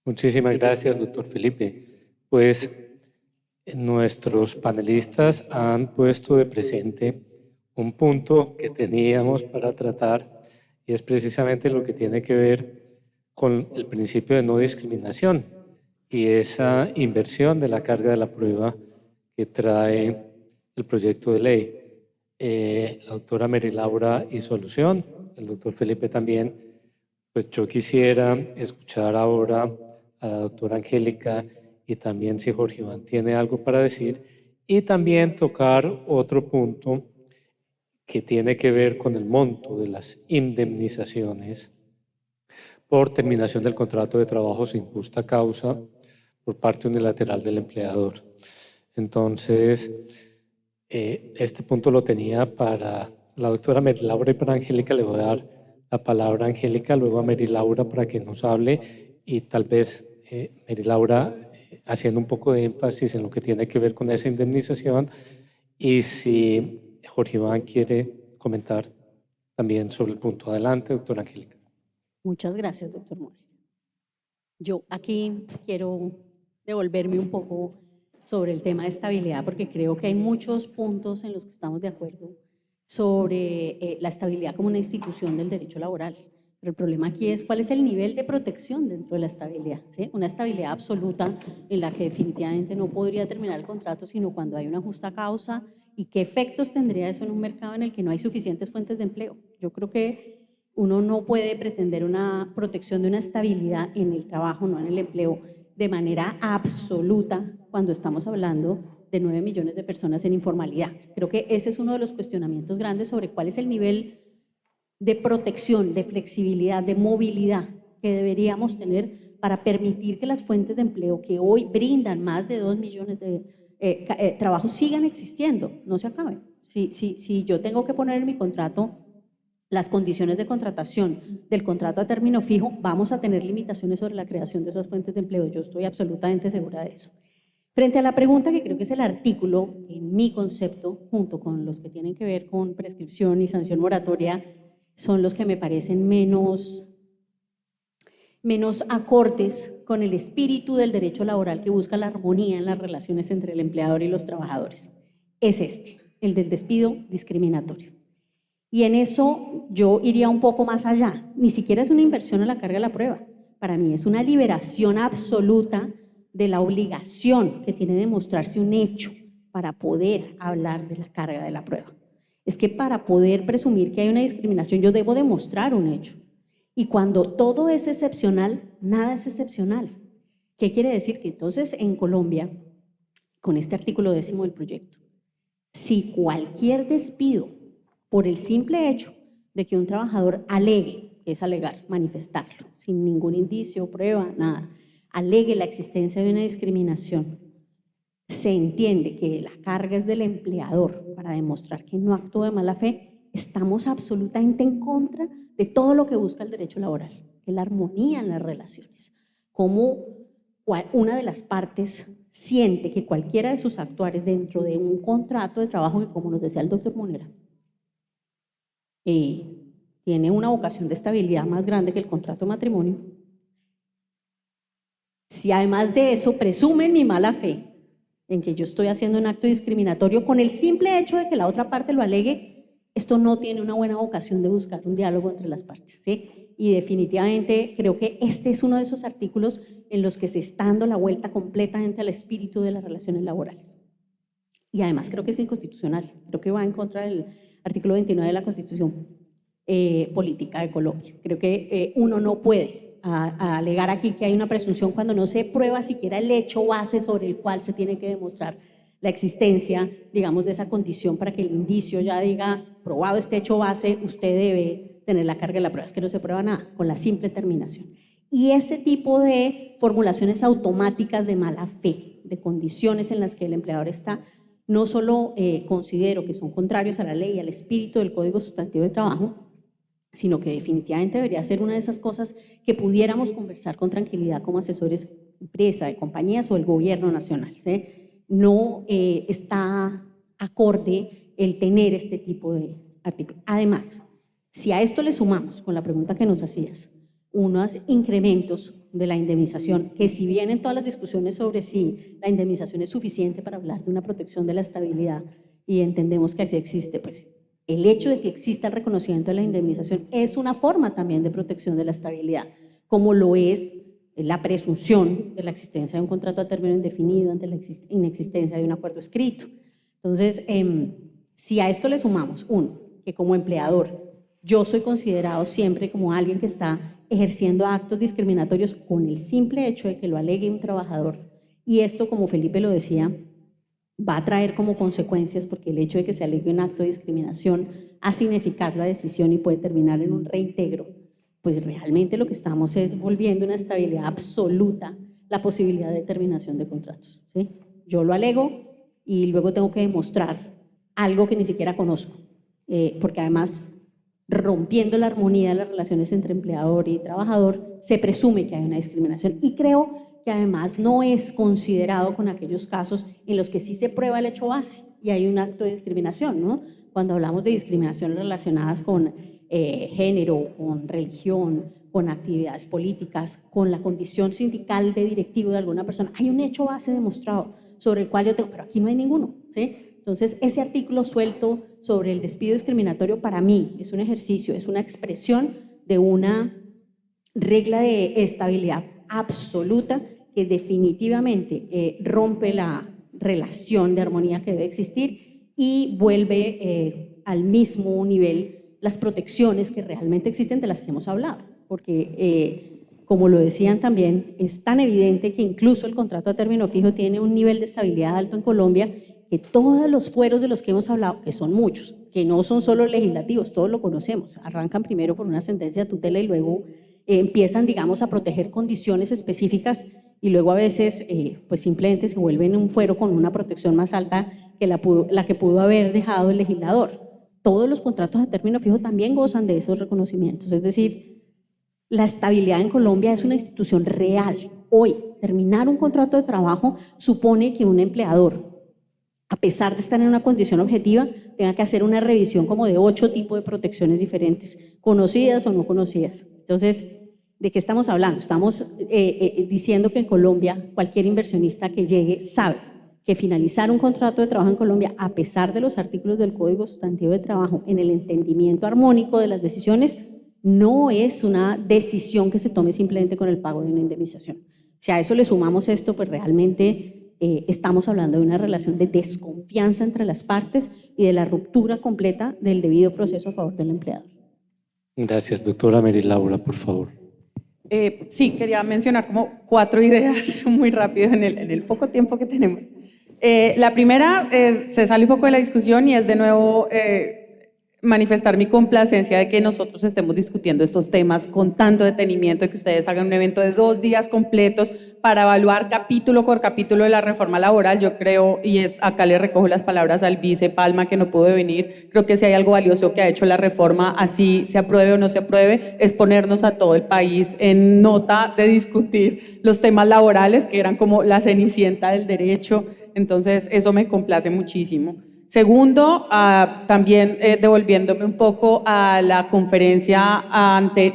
Muchísimas gracias, doctor Felipe. Pues Nuestros panelistas han puesto de presente un punto que teníamos para tratar y es precisamente lo que tiene que ver con el principio de no discriminación y esa inversión de la carga de la prueba que trae el proyecto de ley. La doctora Mary Laura hizo alusión, el doctor Felipe también. Pues yo quisiera escuchar ahora a la doctora Angélica y también si Jorge Iván tiene algo para decir y también tocar otro punto que tiene que ver con el monto de las indemnizaciones por terminación del contrato de trabajo sin justa causa por parte unilateral del empleador. Entonces, este punto lo tenía para la doctora Mary Laura y para Angélica. Le voy a dar la palabra a Angélica, luego a Mary Laura para que nos hable y tal vez Mary Laura haciendo un poco de énfasis en lo que tiene que ver con esa indemnización y si Jorge Iván quiere comentar también sobre el punto. Adelante, doctora Angélica. Muchas gracias, doctor Moreno. Yo aquí quiero devolverme un poco sobre el tema de estabilidad, porque creo que hay muchos puntos en los que estamos de acuerdo sobre la estabilidad como una institución del derecho laboral. Pero el problema aquí es cuál es el nivel de protección dentro de la estabilidad, ¿sí? Una estabilidad absoluta en la que definitivamente no podría terminar el contrato sino cuando hay una justa causa y qué efectos tendría eso en un mercado en el que no hay suficientes fuentes de empleo. Yo creo que uno no puede pretender una protección de una estabilidad en el trabajo, no en el empleo, de manera absoluta cuando estamos hablando de 9 millones de personas en informalidad. Creo que ese es uno de los cuestionamientos grandes sobre cuál es el nivel de protección, de flexibilidad, de movilidad que deberíamos tener para permitir que las fuentes de empleo que hoy brindan más de 2 millones de trabajos sigan existiendo, no se acaben. Si yo tengo que poner en mi contrato las condiciones de contratación del contrato a término fijo, vamos a tener limitaciones sobre la creación de esas fuentes de empleo. Yo estoy absolutamente segura de eso. Frente a la pregunta, que creo que es el artículo, en mi concepto, junto con los que tienen que ver con prescripción y sanción moratoria, son los que me parecen menos acordes con el espíritu del derecho laboral que busca la armonía en las relaciones entre el empleador y los trabajadores. Es este, el del despido discriminatorio. Y en eso yo iría un poco más allá. Ni siquiera es una inversión a la carga de la prueba. Para mí es una liberación absoluta de la obligación que tiene de mostrarse un hecho para poder hablar de la carga de la prueba. Es que para poder presumir que hay una discriminación yo debo demostrar un hecho. Y cuando todo es excepcional, nada es excepcional. ¿Qué quiere decir? Que entonces en Colombia, con este artículo 10 del proyecto, si cualquier despido por el simple hecho de que un trabajador alegue, que es alegar, manifestarlo, sin ningún indicio, prueba, nada, alegue la existencia de una discriminación, se entiende que la carga es del empleador para demostrar que no actuó de mala fe, estamos absolutamente en contra de todo lo que busca el derecho laboral, que es la armonía en las relaciones. Como una de las partes siente que cualquiera de sus actuares dentro de un contrato de trabajo que, como nos decía el doctor Munera, tiene una vocación de estabilidad más grande que el contrato de matrimonio. Si además de eso presumen mi mala fe en que yo estoy haciendo un acto discriminatorio con el simple hecho de que la otra parte lo alegue, esto no tiene una buena vocación de buscar un diálogo entre las partes, ¿sí? Y definitivamente creo que este es uno de esos artículos en los que se está dando la vuelta completamente al espíritu de las relaciones laborales. Y además creo que es inconstitucional, creo que va en contra del artículo 29 de la Constitución Política de Colombia. Creo que uno no puede alegar aquí que hay una presunción cuando no se prueba siquiera el hecho base sobre el cual se tiene que demostrar la existencia, digamos, de esa condición para que el indicio ya diga, probado este hecho base, usted debe tener la carga de la prueba. Es que no se prueba nada con la simple terminación. Y ese tipo de formulaciones automáticas de mala fe, de condiciones en las que el empleador está, no solo considero que son contrarios a la ley y al espíritu del Código Sustantivo de Trabajo, sino que definitivamente debería ser una de esas cosas que pudiéramos conversar con tranquilidad como asesores de empresa, de compañías o del gobierno nacional, ¿sí? No está acorde el tener este tipo de artículos. Además, si a esto le sumamos, con la pregunta que nos hacías, unos incrementos de la indemnización, que si bien en todas las discusiones sobre si la indemnización es suficiente para hablar de una protección de la estabilidad, y entendemos que así existe, pues el hecho de que exista el reconocimiento de la indemnización es una forma también de protección de la estabilidad, como lo es la presunción de la existencia de un contrato a término indefinido ante la inexistencia de un acuerdo escrito. Entonces, si a esto le sumamos, uno, que como empleador yo soy considerado siempre como alguien que está ejerciendo actos discriminatorios con el simple hecho de que lo alegue un trabajador, y esto, como Felipe lo decía, va a traer como consecuencias, porque el hecho de que se alegue un acto de discriminación hace ineficaz la decisión y puede terminar en un reintegro, pues realmente lo que estamos es volviendo una estabilidad absoluta la posibilidad de terminación de contratos, ¿sí? Yo lo alego y luego tengo que demostrar algo que ni siquiera conozco, porque además, rompiendo la armonía de las relaciones entre empleador y trabajador, se presume que hay una discriminación, y creo que además no es considerado con aquellos casos en los que sí se prueba el hecho base y hay un acto de discriminación, ¿no? Cuando hablamos de discriminaciones relacionadas con género, con religión, con actividades políticas, con la condición sindical de directivo de alguna persona, hay un hecho base demostrado sobre el cual yo tengo, pero aquí no hay ninguno, ¿sí? Entonces, ese artículo suelto sobre el despido discriminatorio para mí es un ejercicio, es una expresión de una regla de estabilidad absoluta que definitivamente rompe la relación de armonía que debe existir y vuelve al mismo nivel las protecciones que realmente existen de las que hemos hablado, porque como lo decían también, es tan evidente que incluso el contrato a término fijo tiene un nivel de estabilidad alto en Colombia, que todos los fueros de los que hemos hablado, que son muchos, que no son solo legislativos, todos lo conocemos, arrancan primero por una sentencia de tutela y luego empiezan, digamos, a proteger condiciones específicas y luego a veces pues simplemente se vuelven un fuero con una protección más alta que la que pudo haber dejado el legislador. Todos los contratos a término fijo también gozan de esos reconocimientos, es decir, la estabilidad en Colombia es una institución real. Hoy, terminar un contrato de trabajo supone que un empleador, a pesar de estar en una condición objetiva, tenga que hacer una revisión como de 8 tipos de protecciones diferentes, conocidas o no conocidas. Entonces, ¿de qué estamos hablando? Estamos diciendo que en Colombia cualquier inversionista que llegue sabe que finalizar un contrato de trabajo en Colombia, a pesar de los artículos del Código Sustantivo de Trabajo, en el entendimiento armónico de las decisiones, no es una decisión que se tome simplemente con el pago de una indemnización. Si a eso le sumamos esto, pues realmente estamos hablando de una relación de desconfianza entre las partes y de la ruptura completa del debido proceso a favor del empleador. Gracias, doctora Mary Laura, por favor. Sí, quería mencionar como 4 ideas muy rápido en el poco tiempo que tenemos. La primera se sale un poco de la discusión y es de nuevo manifestar mi complacencia de que nosotros estemos discutiendo estos temas con tanto detenimiento, de que ustedes hagan un evento de 2 días completos para evaluar capítulo por capítulo de la reforma laboral. Yo creo, y acá le recojo las palabras al vice Palma, que no pudo venir, creo que si hay algo valioso que ha hecho la reforma, así se apruebe o no se apruebe, es ponernos a todo el país en nota de discutir los temas laborales, que eran como la cenicienta del derecho. Entonces, eso me complace muchísimo. Segundo, también devolviéndome un poco a la conferencia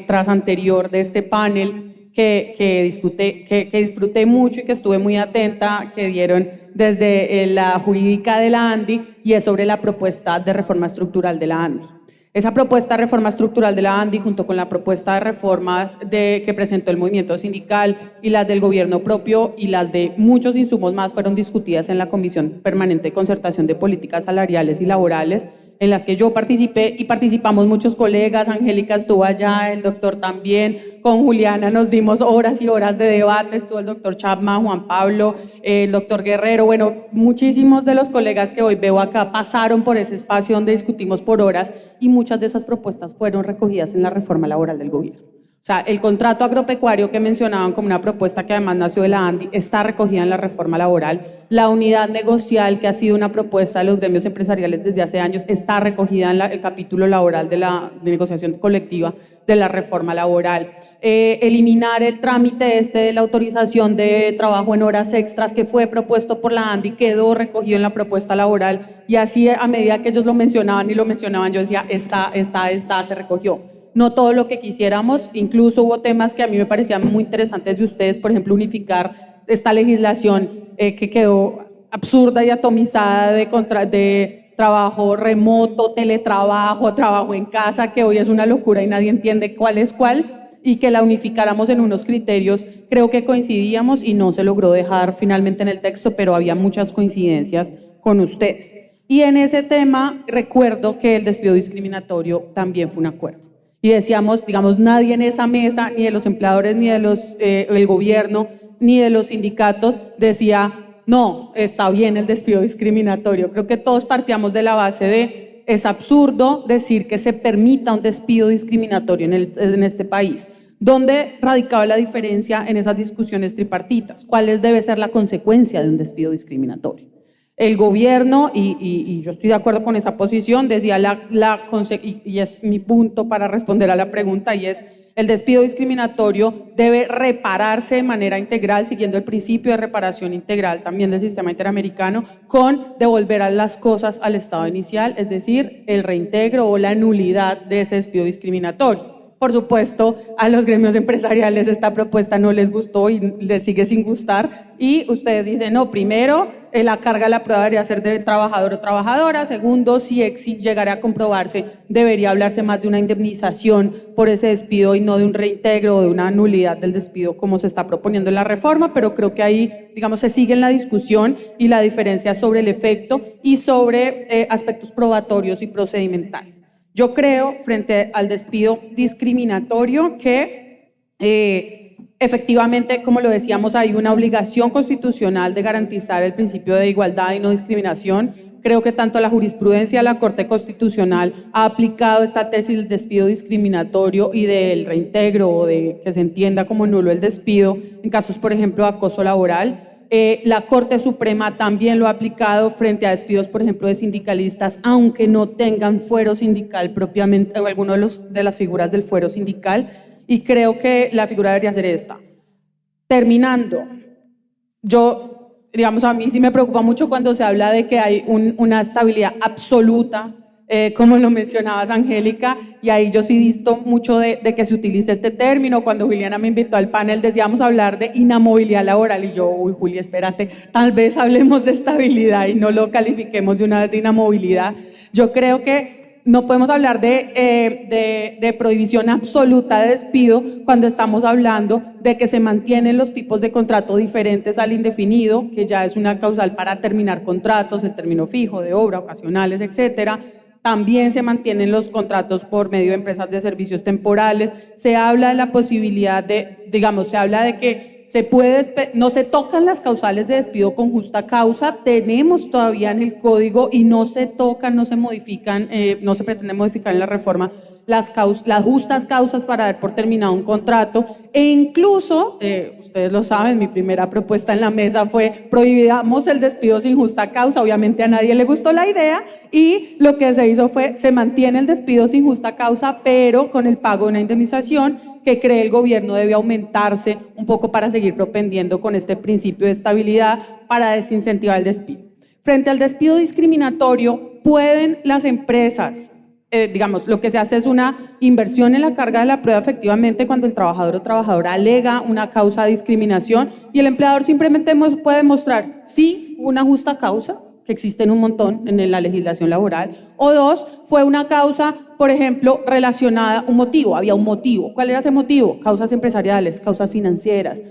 tras anterior de este panel que disfruté mucho y que estuve muy atenta, que dieron desde la jurídica de la ANDI, y es sobre la propuesta de reforma estructural de la ANDI. Esa propuesta de reforma estructural de la ANDI, junto con la propuesta de reformas que presentó el movimiento sindical y las del gobierno propio y las de muchos insumos más, fueron discutidas en la Comisión Permanente de Concertación de Políticas Salariales y Laborales, en las que yo participé y participamos muchos colegas. Angélica estuvo allá, el doctor también, con Juliana nos dimos horas y horas de debate, estuvo el doctor Chapman, Juan Pablo, el doctor Guerrero, bueno, muchísimos de los colegas que hoy veo acá pasaron por ese espacio donde discutimos por horas, y muchas de esas propuestas fueron recogidas en la reforma laboral del gobierno. O sea, el contrato agropecuario que mencionaban como una propuesta que además nació de la ANDI está recogida en la reforma laboral. La unidad negocial, que ha sido una propuesta de los gremios empresariales desde hace años, está recogida en el capítulo laboral de negociación colectiva de la reforma laboral. Eliminar el trámite de la autorización de trabajo en horas extras, que fue propuesto por la ANDI, quedó recogido en la propuesta laboral, y así a medida que ellos lo mencionaban, yo decía, se recogió. no todo lo que quisiéramos, incluso hubo temas que a mí me parecían muy interesantes de ustedes, por ejemplo, unificar esta legislación que quedó absurda y atomizada de trabajo remoto, teletrabajo, trabajo en casa, que hoy es una locura y nadie entiende cuál es cuál, y que la unificáramos en unos criterios. Creo que coincidíamos y no se logró dejar finalmente en el texto, pero había muchas coincidencias con ustedes. Y en ese tema recuerdo que el despido discriminatorio también fue un acuerdo. Y decíamos, digamos, nadie en esa mesa, ni de los empleadores, ni de el gobierno, ni de los sindicatos, decía, no, está bien el despido discriminatorio. Creo que todos partíamos de la base de, es absurdo decir que se permita un despido discriminatorio en este país. ¿Dónde radicaba la diferencia en esas discusiones tripartitas? ¿Cuál debe ser la consecuencia de un despido discriminatorio? El gobierno, y yo estoy de acuerdo con esa posición, decía y es mi punto para responder a la pregunta, y es el despido discriminatorio debe repararse de manera integral, siguiendo el principio de reparación integral también del sistema interamericano, con devolver a las cosas al estado inicial, es decir, el reintegro o la nulidad de ese despido discriminatorio. Por supuesto, a los gremios empresariales esta propuesta no les gustó y les sigue sin gustar, y ustedes dicen, no, primero, la carga de la prueba debería ser del trabajador o trabajadora. Segundo, si llegara a comprobarse, debería hablarse más de una indemnización por ese despido y no de un reintegro o de una nulidad del despido como se está proponiendo en la reforma, pero creo que ahí, digamos, se sigue en la discusión y la diferencia sobre el efecto y sobre aspectos probatorios y procedimentales. Yo creo, frente al despido discriminatorio, que efectivamente, como lo decíamos, hay una obligación constitucional de garantizar el principio de igualdad y no discriminación. Creo que tanto la jurisprudencia de la Corte Constitucional ha aplicado esta tesis del despido discriminatorio y del reintegro, o de que se entienda como nulo el despido en casos, por ejemplo, de acoso laboral. La Corte Suprema también lo ha aplicado frente a despidos, por ejemplo, de sindicalistas, aunque no tengan fuero sindical propiamente, o alguno de las figuras del fuero sindical, y creo que la figura debería ser esta. Terminando, digamos, a mí sí me preocupa mucho cuando se habla de que hay una estabilidad absoluta, como lo mencionabas, Angélica, y ahí yo sí disto mucho de que se utilice este término. Cuando Juliana me invitó al panel decíamos hablar de inamovilidad laboral y yo, uy, Juli, espérate, tal vez hablemos de estabilidad y no lo califiquemos de una vez de inamovilidad. Yo creo que no podemos hablar de prohibición absoluta de despido cuando estamos hablando de que se mantienen los tipos de contrato diferentes al indefinido, que ya es una causal para terminar contratos, el término fijo, de obra, ocasionales, etcétera. También se mantienen los contratos por medio de empresas de servicios temporales. Se habla de la posibilidad se habla de que no se tocan las causales de despido con justa causa. Tenemos todavía en el código y no se tocan, no se modifican, no se pretende modificar en la reforma las justas causas para dar por terminado un contrato, e incluso, ustedes lo saben, mi primera propuesta en la mesa fue prohibamos el despido sin justa causa. Obviamente a nadie le gustó la idea y lo que se hizo fue, se mantiene el despido sin justa causa, pero con el pago de una indemnización que cree el gobierno debe aumentarse un poco para seguir propendiendo con este principio de estabilidad para desincentivar el despido. Frente al despido discriminatorio, pueden las empresas, lo que se hace es una inversión en la carga de la prueba efectivamente cuando el trabajador o trabajadora alega una causa de discriminación y el empleador simplemente puede mostrar sí, una justa causa, que existen un montón en la legislación laboral, o dos, fue una causa, por ejemplo, relacionada, un motivo, había un motivo. ¿Cuál era ese motivo? Causas empresariales, causas financieras,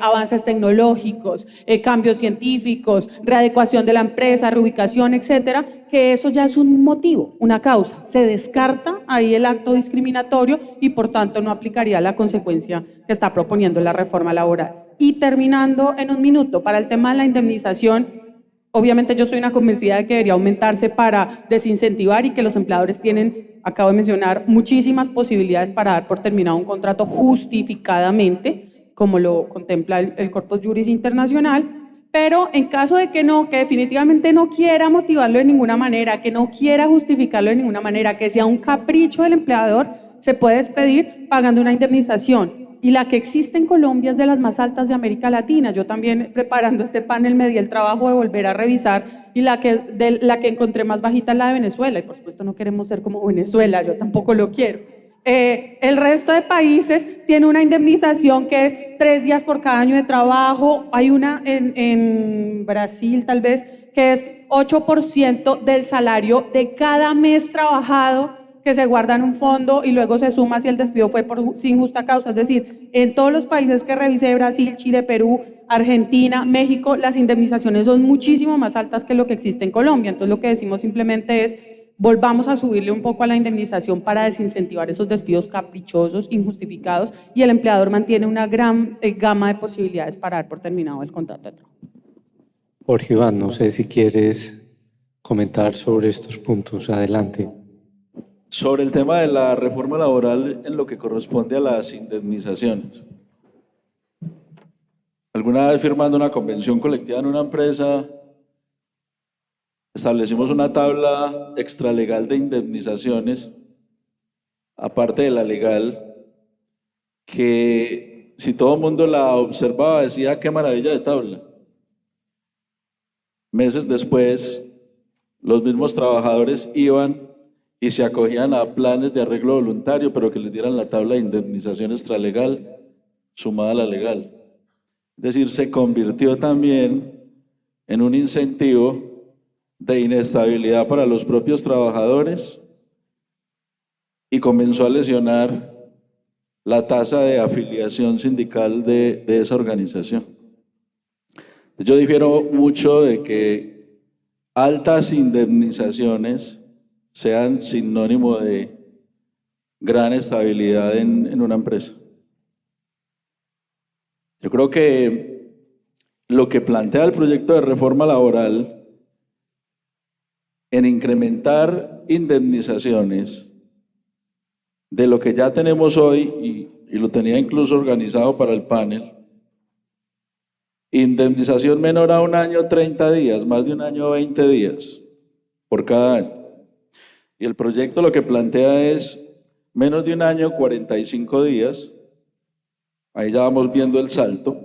avances tecnológicos, cambios científicos, readecuación de la empresa, reubicación, etcétera, que eso ya es un motivo, una causa. Se descarta ahí el acto discriminatorio y por tanto no aplicaría la consecuencia que está proponiendo la reforma laboral. Y terminando en un minuto, para el tema de la indemnización, obviamente yo soy una convencida de que debería aumentarse para desincentivar y que los empleadores tienen, acabo de mencionar, muchísimas posibilidades para dar por terminado un contrato justificadamente, como lo contempla el Corpus Juris Internacional, pero en caso de que no, que definitivamente no quiera motivarlo de ninguna manera, que no quiera justificarlo de ninguna manera, que sea un capricho del empleador, se puede despedir pagando una indemnización. Y la que existe en Colombia es de las más altas de América Latina. Yo también, preparando este panel, me di el trabajo de volver a revisar y la que encontré más bajita es la de Venezuela. Y por supuesto no queremos ser como Venezuela, yo tampoco lo quiero. El resto de países tiene una indemnización que es 3 días por cada año de trabajo. Hay una en Brasil tal vez que es 8% del salario de cada mes trabajado, que se guarda en un fondo y luego se suma si el despido fue sin justa causa. Es decir, en todos los países que revisé, Brasil, Chile, Perú, Argentina, México, las indemnizaciones son muchísimo más altas que lo que existe en Colombia. Entonces lo que decimos simplemente es: volvamos a subirle un poco a la indemnización para desincentivar esos despidos caprichosos, injustificados, y el empleador mantiene una gran gama de posibilidades para dar por terminado el contrato de trabajo. Jorge Iván, no sé si quieres comentar sobre estos puntos. Adelante. Sobre el tema de la reforma laboral en lo que corresponde a las indemnizaciones. Alguna vez firmando una convención colectiva en una empresa, establecimos una tabla extralegal de indemnizaciones, aparte de la legal, que si todo el mundo la observaba decía: qué maravilla de tabla. Meses después, los mismos trabajadores iban y se acogían a planes de arreglo voluntario, pero que les dieran la tabla de indemnización extralegal sumada a la legal. Es decir, se convirtió también en un incentivo de inestabilidad para los propios trabajadores y comenzó a lesionar la tasa de afiliación sindical de esa organización. Yo difiero mucho de que altas indemnizaciones sean sinónimo de gran estabilidad en una empresa. Yo creo que lo que plantea el proyecto de reforma laboral en incrementar indemnizaciones de lo que ya tenemos hoy, y lo tenía incluso organizado para el panel, indemnización menor a un año 30 días, más de un año 20 días por cada año. Y el proyecto lo que plantea es menos de un año 45 días, ahí ya vamos viendo el salto,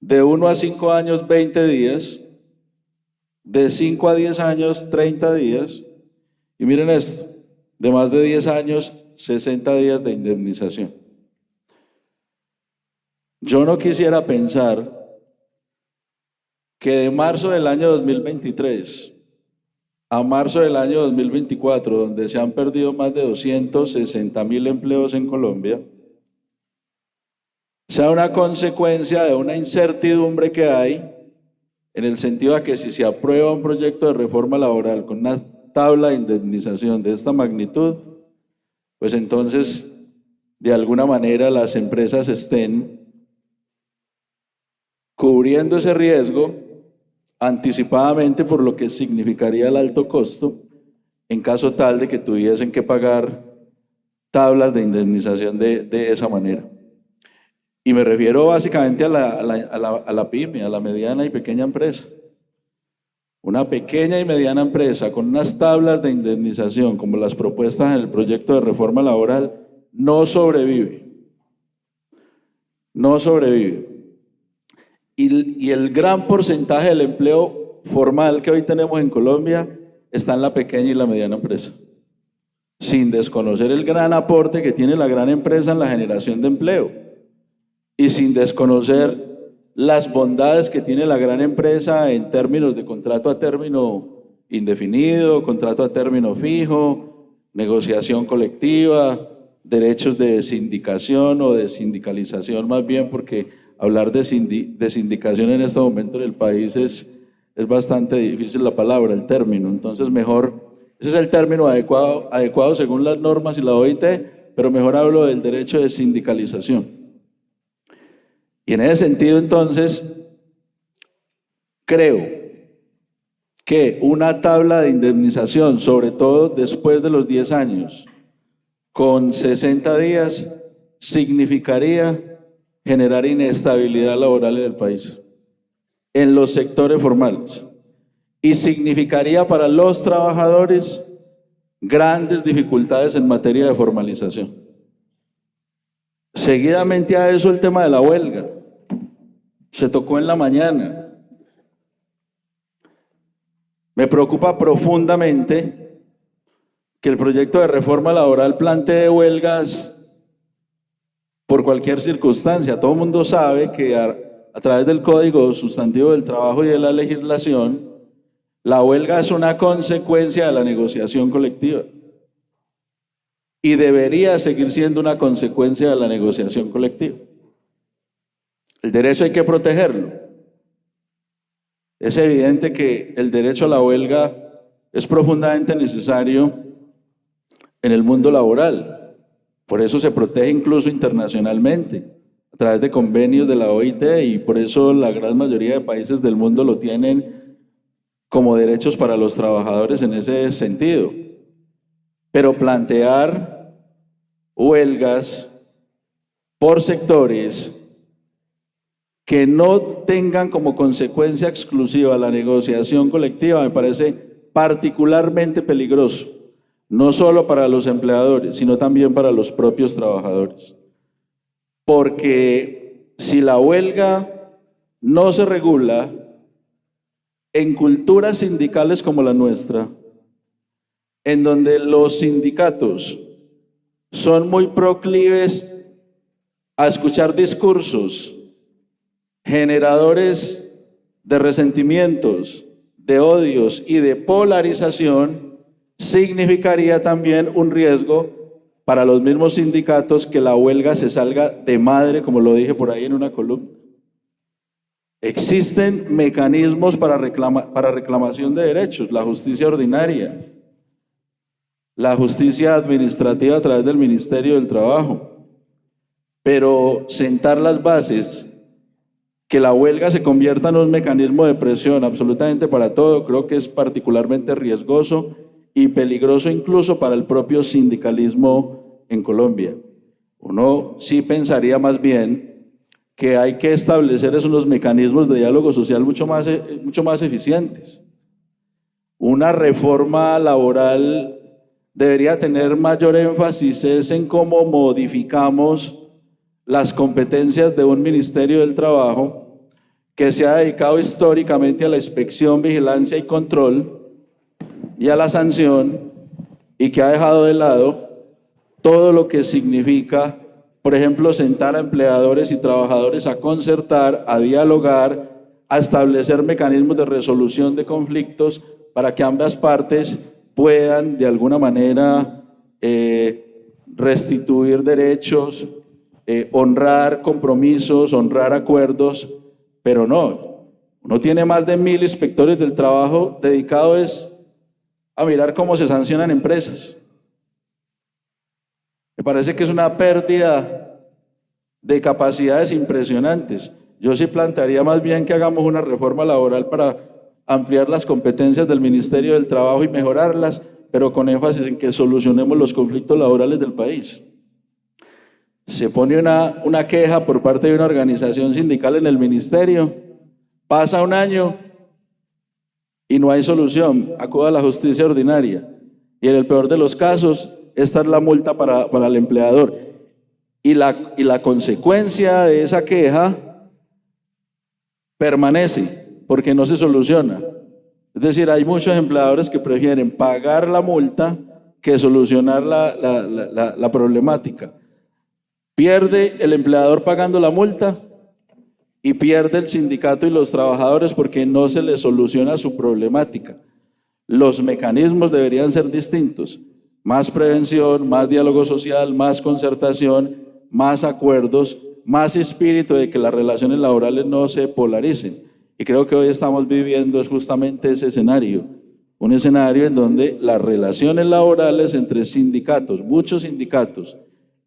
de 1 a 5 años 20 días, de 5 a 10 años 30 días, y miren esto, de más de 10 años 60 días de indemnización. Yo no quisiera pensar que de marzo del año 2023 a marzo del año 2024, donde se han perdido más de 260.000 empleos en Colombia, sea una consecuencia de una incertidumbre que hay, en el sentido de que si se aprueba un proyecto de reforma laboral con una tabla de indemnización de esta magnitud, pues entonces de alguna manera las empresas estén cubriendo ese riesgo anticipadamente por lo que significaría el alto costo en caso tal de que tuviesen que pagar tablas de indemnización de esa manera. Y me refiero básicamente a la pyme, a la mediana y pequeña empresa. Una pequeña y mediana empresa con unas tablas de indemnización como las propuestas en el proyecto de reforma laboral no sobrevive. No sobrevive. Y el gran porcentaje del empleo formal que hoy tenemos en Colombia está en la pequeña y la mediana empresa, sin desconocer el gran aporte que tiene la gran empresa en la generación de empleo y sin desconocer las bondades que tiene la gran empresa en términos de contrato a término indefinido, contrato a término fijo, negociación colectiva, derechos de sindicación o de sindicalización más bien, porque hablar de sindicación en este momento en el país es bastante difícil la palabra, el término. Entonces mejor, ese es el término adecuado según las normas y la OIT, pero mejor hablo del derecho de sindicalización. Y en ese sentido entonces, creo que una tabla de indemnización, sobre todo después de los 10 años, con 60 días, significaría generar inestabilidad laboral en el país, en los sectores formales, y significaría para los trabajadores grandes dificultades en materia de formalización. Seguidamente a eso el tema de la huelga, se tocó en la mañana. Me preocupa profundamente que el proyecto de reforma laboral plantee huelgas por cualquier circunstancia. Todo el mundo sabe que a través del Código Sustantivo del Trabajo y de la legislación, la huelga es una consecuencia de la negociación colectiva y debería seguir siendo una consecuencia de la negociación colectiva. El derecho hay que protegerlo. Es evidente que el derecho a la huelga es profundamente necesario en el mundo laboral. Por eso se protege incluso internacionalmente, a través de convenios de la OIT, y por eso la gran mayoría de países del mundo lo tienen como derechos para los trabajadores en ese sentido. Pero plantear huelgas por sectores que no tengan como consecuencia exclusiva la negociación colectiva me parece particularmente peligroso, no solo para los empleadores, sino también para los propios trabajadores. Porque si la huelga no se regula en culturas sindicales como la nuestra, en donde los sindicatos son muy proclives a escuchar discursos generadores de resentimientos, de odios y de polarización, significaría también un riesgo para los mismos sindicatos que la huelga se salga de madre, como lo dije por ahí en una columna. Existen mecanismos para reclamación de derechos, la justicia ordinaria, la justicia administrativa a través del Ministerio del Trabajo, pero sentar las bases, que la huelga se convierta en un mecanismo de presión absolutamente para todo, creo que es particularmente riesgoso y peligroso incluso para el propio sindicalismo en Colombia. Uno sí pensaría más bien que hay que establecer unos mecanismos de diálogo social mucho más eficientes. Una reforma laboral debería tener mayor énfasis en cómo modificamos las competencias de un Ministerio del Trabajo que se ha dedicado históricamente a la inspección, vigilancia y control y a la sanción, y que ha dejado de lado todo lo que significa, por ejemplo, sentar a empleadores y trabajadores a concertar, a dialogar, a establecer mecanismos de resolución de conflictos para que ambas partes puedan de alguna manera restituir derechos, honrar compromisos, honrar acuerdos, pero no. Uno tiene más de 1000 inspectores del trabajo dedicados a mirar cómo se sancionan empresas. Me parece que es una pérdida de capacidades impresionantes. Yo sí plantearía más bien que hagamos una reforma laboral para ampliar las competencias del Ministerio del Trabajo y mejorarlas, pero con énfasis en que solucionemos los conflictos laborales del país. Se pone una queja por parte de una organización sindical en el ministerio, pasa un año y no hay solución, acude a la justicia ordinaria, y en el peor de los casos, esta es la multa para el empleador, y la consecuencia de esa queja permanece, porque no se soluciona. Es decir, hay muchos empleadores que prefieren pagar la multa que solucionar la problemática. Pierde el empleador pagando la multa y pierde el sindicato y los trabajadores porque no se les soluciona su problemática. Los mecanismos deberían ser distintos. Más prevención, más diálogo social, más concertación, más acuerdos, más espíritu de que las relaciones laborales no se polaricen. Y creo que hoy estamos viviendo justamente ese escenario. Un escenario en donde las relaciones laborales entre sindicatos, muchos sindicatos,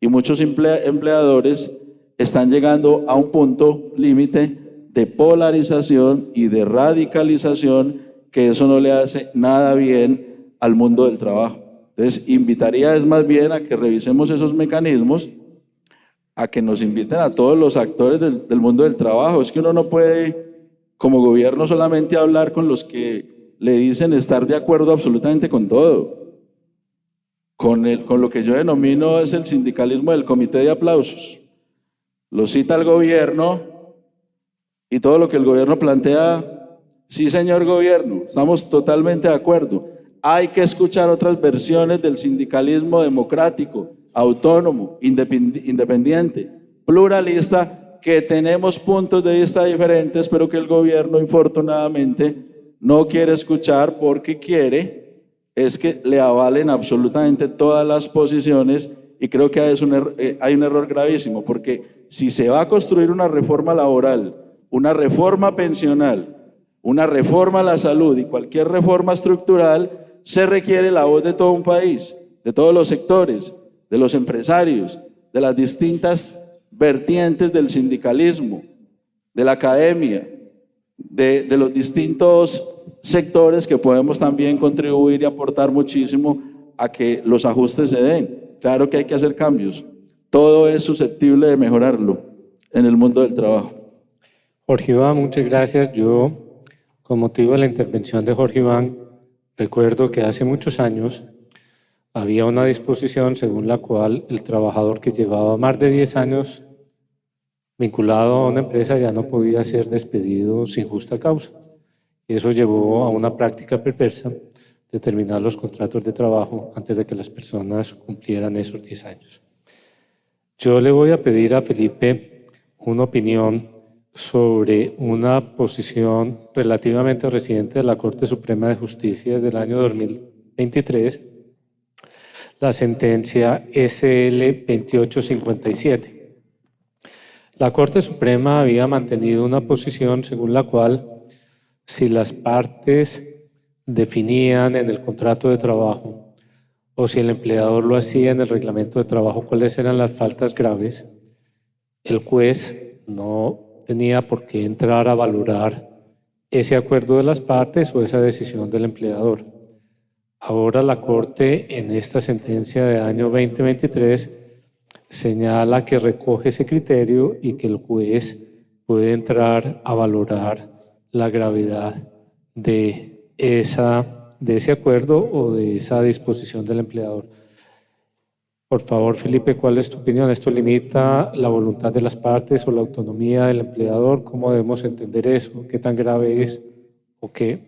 y muchos empleadores están llegando a un punto límite de polarización y de radicalización, que eso no le hace nada bien al mundo del trabajo. Entonces, invitaría más bien a que revisemos esos mecanismos, a que nos inviten a todos los actores del mundo del trabajo. Es que uno no puede, como gobierno, solamente hablar con los que le dicen estar de acuerdo absolutamente con todo. Con lo que yo denomino es el sindicalismo del comité de aplausos. Lo cita el gobierno y todo lo que el gobierno plantea, sí señor gobierno, estamos totalmente de acuerdo. Hay que escuchar otras versiones del sindicalismo democrático, autónomo, independiente, pluralista, que tenemos puntos de vista diferentes, pero que el gobierno infortunadamente no quiere escuchar porque quiere es que le avalen absolutamente todas las posiciones, y creo que hay un error gravísimo, porque si se va a construir una reforma laboral, una reforma pensional, una reforma a la salud y cualquier reforma estructural, se requiere la voz de todo un país, de todos los sectores, de los empresarios, de las distintas vertientes del sindicalismo, de la academia, de los distintos sectores que podemos también contribuir y aportar muchísimo a que los ajustes se den. Claro que hay que hacer cambios. Todo es susceptible de mejorarlo en el mundo del trabajo. Jorge Iván, muchas gracias. Yo, con motivo de la intervención de Jorge Iván, recuerdo que hace muchos años había una disposición según la cual el trabajador que llevaba más de 10 años vinculado a una empresa ya no podía ser despedido sin justa causa. Y eso llevó a una práctica perversa de terminar los contratos de trabajo antes de que las personas cumplieran esos 10 años. Yo le voy a pedir a Felipe una opinión sobre una posición relativamente reciente de la Corte Suprema de Justicia del año 2023, la sentencia SL 2857. La Corte Suprema había mantenido una posición según la cual si las partes definían en el contrato de trabajo o si el empleador lo hacía en el reglamento de trabajo cuáles eran las faltas graves, el juez no tenía por qué entrar a valorar ese acuerdo de las partes o esa decisión del empleador. Ahora la Corte, en esta sentencia de año 2023, señala que recoge ese criterio y que el juez puede entrar a valorar la gravedad de ese acuerdo o de esa disposición del empleador. Por favor, Felipe, ¿cuál es tu opinión? ¿Esto limita la voluntad de las partes o la autonomía del empleador? ¿Cómo debemos entender eso? ¿Qué tan grave es? ¿O qué?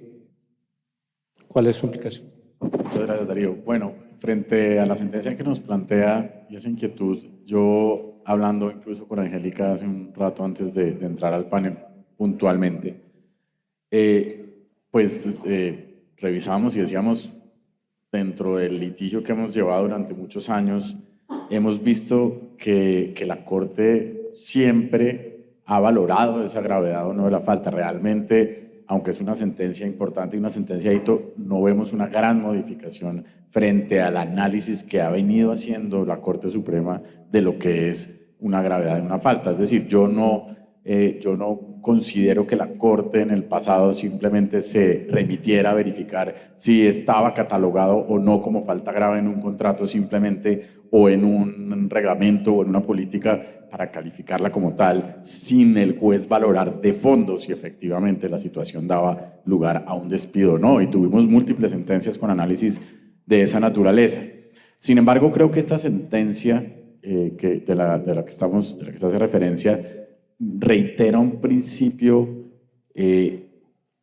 ¿Cuál es su implicación? Muchas gracias, Darío. Bueno, frente a la sentencia que nos plantea y esa inquietud, yo hablando incluso con Angélica hace un rato antes de entrar al panel puntualmente, revisábamos y decíamos, dentro del litigio que hemos llevado durante muchos años, hemos visto que la Corte siempre ha valorado esa gravedad o no de la falta. Realmente, aunque es una sentencia importante y una sentencia de hito, no vemos una gran modificación frente al análisis que ha venido haciendo la Corte Suprema de lo que es una gravedad de una falta. Es decir, yo no considero que la Corte en el pasado simplemente se remitiera a verificar si estaba catalogado o no como falta grave en un contrato simplemente o en un reglamento o en una política para calificarla como tal, sin el juez valorar de fondo si efectivamente la situación daba lugar a un despido o no. Y tuvimos múltiples sentencias con análisis de esa naturaleza. Sin embargo, creo que esta sentencia de la que se hace referencia reitera un principio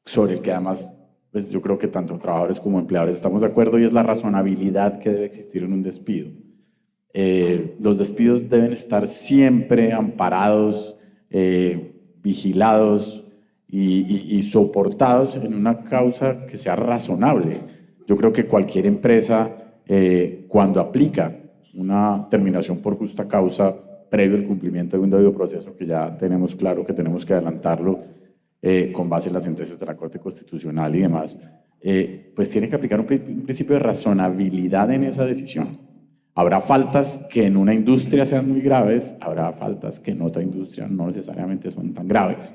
sobre el que además pues yo creo que tanto trabajadores como empleadores estamos de acuerdo, y es la razonabilidad que debe existir en un despido. Los despidos deben estar siempre amparados, vigilados y soportados en una causa que sea razonable. Yo creo que cualquier empresa, cuando aplica una terminación por justa causa previo al cumplimiento de un debido proceso, que ya tenemos claro que tenemos que adelantarlo con base en las sentencias de la Corte Constitucional y demás, pues tiene que aplicar un principio de razonabilidad en esa decisión. Habrá faltas que en una industria sean muy graves, habrá faltas que en otra industria no necesariamente son tan graves.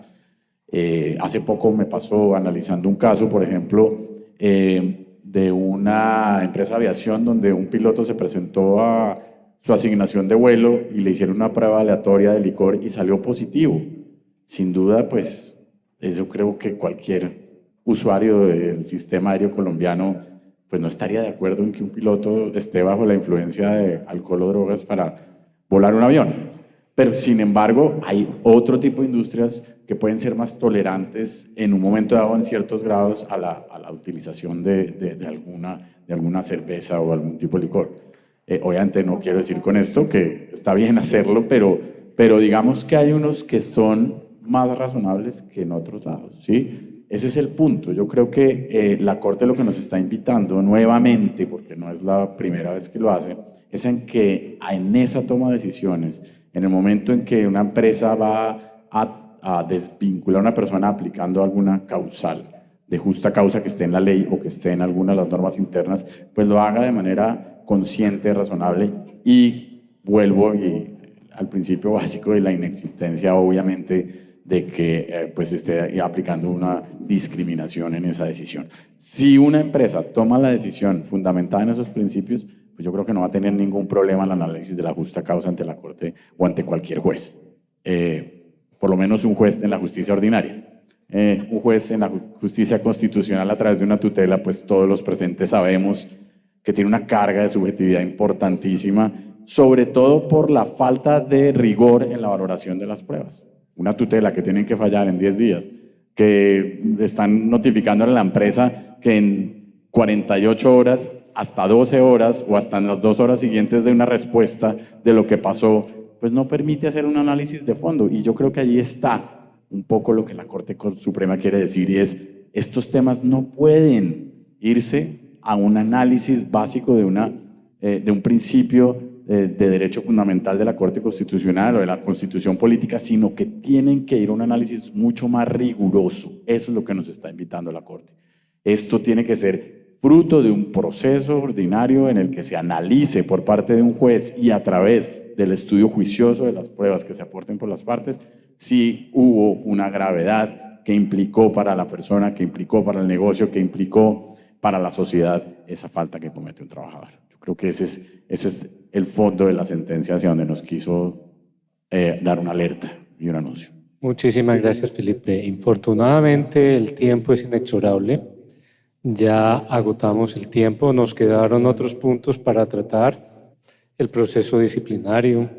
Hace poco me pasó analizando un caso, por ejemplo, de una empresa de aviación donde un piloto se presentó a su asignación de vuelo y le hicieron una prueba aleatoria de licor y salió positivo. Sin duda, pues, eso creo que cualquier usuario del sistema aéreo colombiano pues no estaría de acuerdo en que un piloto esté bajo la influencia de alcohol o drogas para volar un avión. pero sin embargo hay otro tipo de industrias que pueden ser más tolerantes en un momento dado en ciertos grados a la utilización de alguna cerveza o algún tipo de licor. Obviamente no quiero decir con esto que está bien hacerlo, pero digamos que hay unos que son más razonables que en otros lados, ¿sí? Ese es el punto. Yo creo que la Corte lo que nos está invitando nuevamente, porque no es la primera vez que lo hace, es en que en esa toma de decisiones, en el momento en que una empresa va a desvincular a una persona aplicando alguna causal, de justa causa que esté en la ley o que esté en alguna de las normas internas, pues lo haga de manera consciente, razonable y vuelvo al principio básico de la inexistencia, obviamente, de que pues esté aplicando una discriminación en esa decisión. Si una empresa toma la decisión fundamentada en esos principios, pues yo creo que no va a tener ningún problema en el análisis de la justa causa ante la Corte o ante cualquier juez. Por lo menos un juez en la justicia ordinaria. Un juez en la justicia constitucional a través de una tutela, pues todos los presentes sabemos que tiene una carga de subjetividad importantísima, sobre todo por la falta de rigor en la valoración de las pruebas. Una tutela que tienen que fallar en 10 días, que están notificándole a la empresa que en 48 horas, hasta 12 horas o hasta en las 2 horas siguientes de una respuesta de lo que pasó, pues no permite hacer un análisis de fondo. Y yo creo que allí está un poco lo que la Corte Suprema quiere decir, y es, estos temas no pueden irse a un análisis básico de un principio de derecho fundamental de la Corte Constitucional o de la Constitución Política, sino que tienen que ir a un análisis mucho más riguroso. Eso es lo que nos está invitando la Corte. Esto tiene que ser fruto de un proceso ordinario en el que se analice por parte de un juez y a través del estudio juicioso de las pruebas que se aporten por las partes, si hubo una gravedad que implicó para la persona, que implicó para el negocio, que implicó para la sociedad esa falta que comete un trabajador. Yo creo que ese es el fondo de la sentencia hacia donde nos quiso dar una alerta y un anuncio. Muchísimas gracias, Felipe. Infortunadamente, el tiempo es inexorable. Ya agotamos el tiempo, nos quedaron otros puntos para tratar, el proceso disciplinario,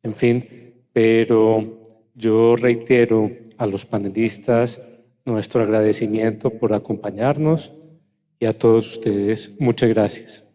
en fin, pero yo reitero a los panelistas nuestro agradecimiento por acompañarnos y a todos ustedes, muchas gracias.